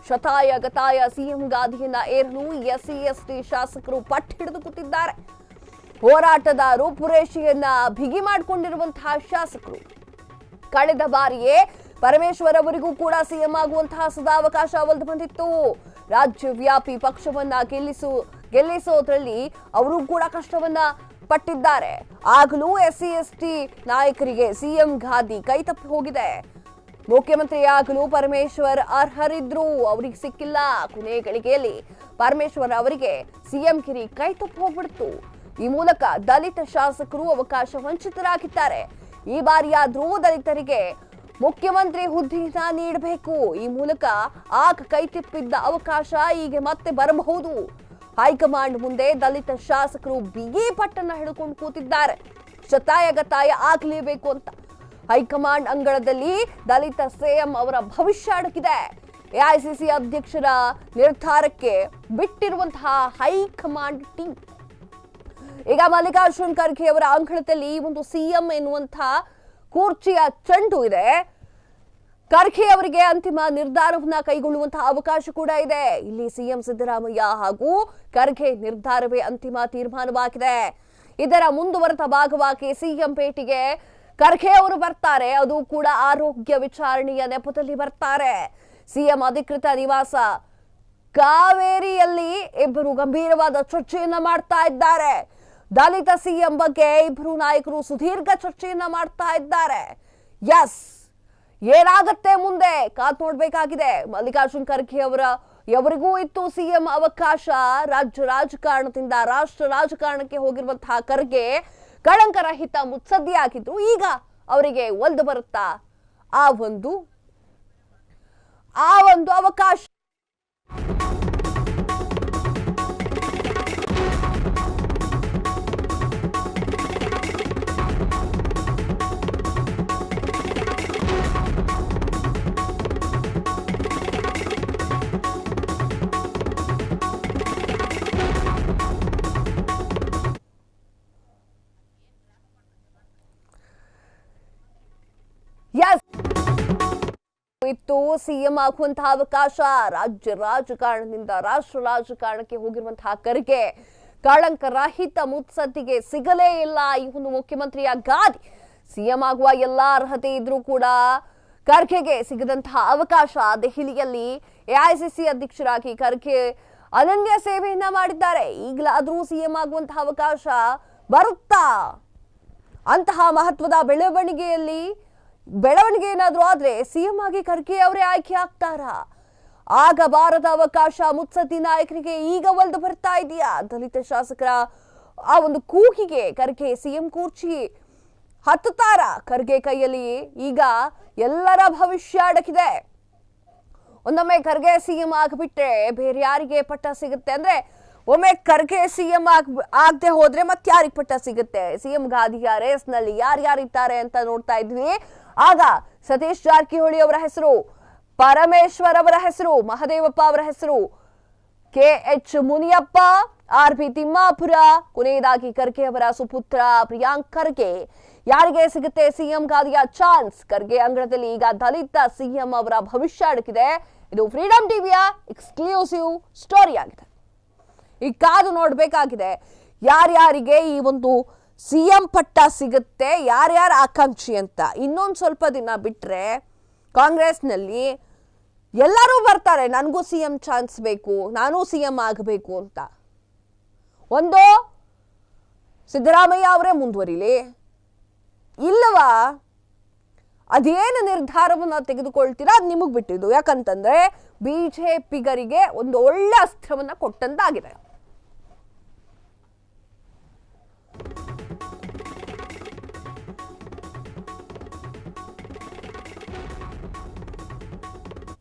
ಶತಾಯಗತಾಯ ಸಿಎಂ ಗಾದಿಯನ್ನ ಏರಲು SC ST ಶಾಸಕರು ಪಟ್ಟು ಹಿಡಿದು ಕೂತಿದ್ದಾರೆ. ಹೋರಾಟದ ರೂಪುರೇಷೆಯನ್ನ ಬಿಗಿ ಮಾಡಿಕೊಂಡಿರುವಂತಹ ಶಾಸಕರು ಕಳೆದ ಬಾರಿಯೇ ಪರಮೇಶ್ವರ್ ಅವರಿಗೂ ಕೂಡ ಸಿಎಂ ಆಗುವಂತಹ ಸದಾವಕಾಶ ಒಲಿದು ಬಂದಿತ್ತು. ರಾಜ್ಯವ್ಯಾಪಿ ಪಕ್ಷವನ್ನ ಗೆಲ್ಲಿಸೋದ್ರಲ್ಲಿ ಅವರು ಕೂಡ ಕಷ್ಟವನ್ನ ಪಟ್ಟಿದ್ದಾರೆ. ಆಗಲೂ SC ST ನಾಯಕರಿಗೆ ಸಿಎಂ ಗಾದಿ ಕೈತಪ್ಪಿ ಹೋಗಿದೆ. ಮುಖ್ಯಮಂತ್ರಿಯಾಗಲು ಪರಮೇಶ್ವರ್ ಅರ್ಹರಿದ್ರು, ಅವರಿಗೆ ಸಿಕ್ಕಿಲ್ಲ. ಕೊನೆ ಗಳಿಗೆಯಲ್ಲಿ ಪರಮೇಶ್ವರ್ ಅವರಿಗೆ ಸಿಎಂ ಗಿರಿ ಕೈತಪ್ಪಿ ಹೋಗ್ಬಿಡ್ತು. ಈ ಮೂಲಕ ದಲಿತ ಶಾಸಕರು ಅವಕಾಶ ವಂಚಿತರಾಗಿದ್ದಾರೆ. ಈ ಬಾರಿಯಾದ್ರೂ ದಲಿತರಿಗೆ ಮುಖ್ಯಮಂತ್ರಿ ಹುದ್ದೆಯನ್ನ ನೀಡಬೇಕು. ಈ ಮೂಲಕ ಆಗ ಕೈತಪ್ಪಿದ್ದ ಅವಕಾಶ ಈಗ ಮತ್ತೆ ಬರಬಹುದು. ಹೈಕಮಾಂಡ್ ಮುಂದೆ ದಲಿತ ಶಾಸಕರು ಬಿಗಿ ಪಟ್ಟನ್ನ ಹಿಡ್ಕೊಂಡು ಕೂತಿದ್ದಾರೆ. ಶತಾಯಗತಾಯ ಆಗ್ಲೇಬೇಕು ಅಂತ ಹೈಕಮಾಂಡ್ ಅಂಗಳದಲ್ಲಿ ದಲಿತ ಸಿಎಂ ಅವರ ಭವಿಷ್ಯ ಅಡಗಿದೆ. AICC ಅಧ್ಯಕ್ಷರ ನಿರ್ಧಾರಕ್ಕೆ ಬಿಟ್ಟಿರುವಂತಹ ಹೈಕಮಾಂಡ್ ಟೀಮ್ ಈಗ ಮಲ್ಲಿಕಾರ್ಜುನ್ ಖರ್ಗೆ ಅವರ ಅಂಗಳದಲ್ಲಿ ಒಂದು ಸಿಎಂ ಎನ್ನುವಂತಹ ಕುರ್ಚಿಯ ಚೆಂಡು ಇದೆ. ಖರ್ಗೆ ಅವರಿಗೆ ಅಂತಿಮ ನಿರ್ಧಾರವನ್ನ ಕೈಗೊಳ್ಳುವಂತಹ ಅವಕಾಶ ಕೂಡ ಇದೆ. ಇಲ್ಲಿ ಸಿಎಂ ಸಿದ್ದರಾಮಯ್ಯ ಹಾಗೂ ಖರ್ಗೆ ನಿರ್ಧಾರವೇ ಅಂತಿಮ ತೀರ್ಮಾನವಾಗಿದೆ. ಇದರ ಮುಂದುವರೆದ ಭಾಗವಾಗಿ ಸಿಎಂ ಭೇಟಿಗೆ ಖರ್ಗೆ ಅವರು ಬರ್ತಾರೆ. ಅದು ಕೂಡ ಆರೋಗ್ಯ ವಿಚಾರಣೆಯ ನೆಪದಲ್ಲಿ ಬರ್ತಾರೆ. ಸಿಎಂ ಅಧಿಕೃತ ನಿವಾಸ ಕಾವೇರಿಯಲ್ಲಿ ಇಬ್ಬರು ಗಂಭೀರವಾದ ಚರ್ಚೆಯನ್ನ ಮಾಡ್ತಾ ಇದ್ದಾರೆ. ದಲಿತ ಸಿಎಂ ಬಗ್ಗೆ ಇಬ್ಬರು ನಾಯಕರು ಸುದೀರ್ಘ ಚರ್ಚೆಯನ್ನ ಮಾಡ್ತಾ ಇದ್ದಾರೆ. ಎಸ್, ಏನಾಗತ್ತೆ ಮುಂದೆ ಕಾತ್ ನೋಡ್ಬೇಕಾಗಿದೆ. ಮಲ್ಲಿಕಾರ್ಜುನ್ ಖರ್ಗೆ ಅವರಿಗೂ ಇತ್ತು ಸಿಎಂ ಅವಕಾಶ. ರಾಜ್ಯ ರಾಜಕಾರಣದಿಂದ ರಾಷ್ಟ್ರ ರಾಜಕಾರಣಕ್ಕೆ ಹೋಗಿರುವಂತಹ ಖರ್ಗೆ ಕಳಂಕರಹಿತ ಮುತ್ಸದ್ದಿಯಾಗಿದ್ರು. ಈಗ ಅವರಿಗೆ ಒಲ್ದು ಬರುತ್ತಾ ಆ ಒಂದು ಅವಕಾಶ? ಇತ್ತು ಸಿಎಂ ಆಗುವಂತಹ ಅವಕಾಶ. ರಾಜ್ಯ ರಾಜಕಾರಣದಿಂದ ರಾಷ್ಟ್ರ ರಾಜಕಾರಣಕ್ಕೆ ಹೋಗಿರುವಂತಹ ಖರ್ಗೆ ಕಳಂಕರಹಿತ ಮುತ್ಸದ್ದಿಗೆ ಸಿಗಲೇ ಇಲ್ಲ ಈ ಒಂದು ಮುಖ್ಯಮಂತ್ರಿಯ ಗಾದಿ. ಸಿಎಂ ಆಗುವ ಎಲ್ಲಾ ಅರ್ಹತೆ ಇದ್ರೂ ಕೂಡ ಖರ್ಗೆಗೆ ಸಿಗದಂತಹ ಅವಕಾಶ. ದೆಹಲಿಯಲ್ಲಿ ಎಐಸಿಸಿ ಅಧ್ಯಕ್ಷರಾಗಿ ಖರ್ಗೆ ಅನನ್ಯ ಸೇವೆಯನ್ನ ಮಾಡಿದ್ದಾರೆ. ಈಗಲಾದ್ರೂ ಸಿಎಂ ಆಗುವಂತಹ ಅವಕಾಶ ಬರುತ್ತಾ? ಅಂತಹ ಮಹತ್ವದ ಬೆಳವಣಿಗೆ ಏನಾದ್ರೂ ಆದ್ರೆ ಸಿಎಂ ಆಗಿ ಖರ್ಗೆ ಅವರೇ ಆಯ್ಕೆ ಆಗ್ತಾರಾ? ಆಗಬಾರದ ಅವಕಾಶ ಮುತ್ಸದ್ದಿ ನಾಯಕರಿಗೆ ಈಗ ಒಲ್ದು ಬರ್ತಾ ಇದೆಯಾ? ದಲಿತ ಶಾಸಕರ ಆ ಒಂದು ಕೂಗಿಗೆ ಖರ್ಗೆ ಸಿಎಂ ಕೂರ್ಚಿ ಹತ್ತುತ್ತಾರ? ಖರ್ಗೆ ಕೈಯಲ್ಲಿ ಈಗ ಎಲ್ಲರ ಭವಿಷ್ಯ ಅಡಕಿದೆ. ಒಂದೊಮ್ಮೆ ಖರ್ಗೆ ಸಿಎಂ ಆಗ್ಬಿಟ್ರೆ ಬೇರೆ ಯಾರಿಗೆ ಪಟ್ಟ ಸಿಗುತ್ತೆ? ಅಂದ್ರೆ ಒಮ್ಮೆ ಖರ್ಗೆ ಸಿಎಂ ಆಗದೆ ಹೋದ್ರೆ ಮತ್ತೆ ಯಾರಿಗೆ ಪಟ್ಟ ಸಿಗುತ್ತೆ? ಸಿಎಂ ಗಾದಿಯ ರೇಸ್ ನಲ್ಲಿ ಯಾರ್ಯಾರಿದ್ದಾರೆ ಅಂತ ನೋಡ್ತಾ ಇದ್ವಿ. ಆಗ ಸತೀಶ್ ಜಾರಕಿಹೊಳಿ ಅವರ ಹೆಸರು, ಪರಮೇಶ್ವರ್ ಅವರ ಹೆಸರು, ಮಹದೇವಪ್ಪ ಅವರ ಹೆಸರು, KH ಮುನಿಯಪ್ಪ, RB ತಿಮ್ಮಾಪುರ, ಕೊನೆಯದಾಗಿ ಖರ್ಗೆ ಅವರ ಸುಪುತ್ರ ಪ್ರಿಯಾಂಕ್ ಖರ್ಗೆ. ಯಾರಿಗೆ ಸಿಗುತ್ತೆ ಸಿಎಂ ಗಾದಿಯ ಚಾನ್ಸ್? ಖರ್ಗೆ ಅಂಗಳದಲ್ಲಿ ಈಗ ದಲಿತ ಸಿಎಂ ಅವರ ಭವಿಷ್ಯ ಅಡಕಿದೆ. ಇದು ಫ್ರೀಡಂ ಟಿವಿಯ ಎಕ್ಸ್ಕ್ಲೂಸಿವ್ ಸ್ಟೋರಿ ಆಗಿದೆ. ಈ ಕಾದು ನೋಡ್ಬೇಕಾಗಿದೆ ಯಾರ್ಯಾರಿಗೆ ಈ ಒಂದು ಸಿಎಂ ಪಟ್ಟ ಸಿಗುತ್ತೆ, ಯಾರ್ಯಾರ ಆಕಾಂಕ್ಷಿ ಅಂತ. ಇನ್ನೊಂದು ಸ್ವಲ್ಪ ದಿನ ಬಿಟ್ರೆ ಕಾಂಗ್ರೆಸ್ನಲ್ಲಿ ಎಲ್ಲರೂ ಬರ್ತಾರೆ, ನನಗೂ ಸಿಎಂ ಚಾನ್ಸ್ ಬೇಕು, ನಾನು ಸಿಎಂ ಆಗಬೇಕು ಅಂತ. ಒಂದು ಸಿದ್ದರಾಮಯ್ಯ ಅವರೇ ಮುಂದುವರಿಲಿ, ಇಲ್ಲವಾ ಅದೇನು ನಿರ್ಧಾರವನ್ನ ತೆಗೆದುಕೊಳ್ತೀರಾ ಅದು ನಿಮಗೆ ಬಿಟ್ಟಿದ್ದು. ಯಾಕಂತಂದ್ರೆ ಬಿಜೆಪಿಗರಿಗೆ ಒಂದು ಒಳ್ಳೆ ಅಸ್ತ್ರವನ್ನ ಕೊಟ್ಟಂತಾಗಿದೆ.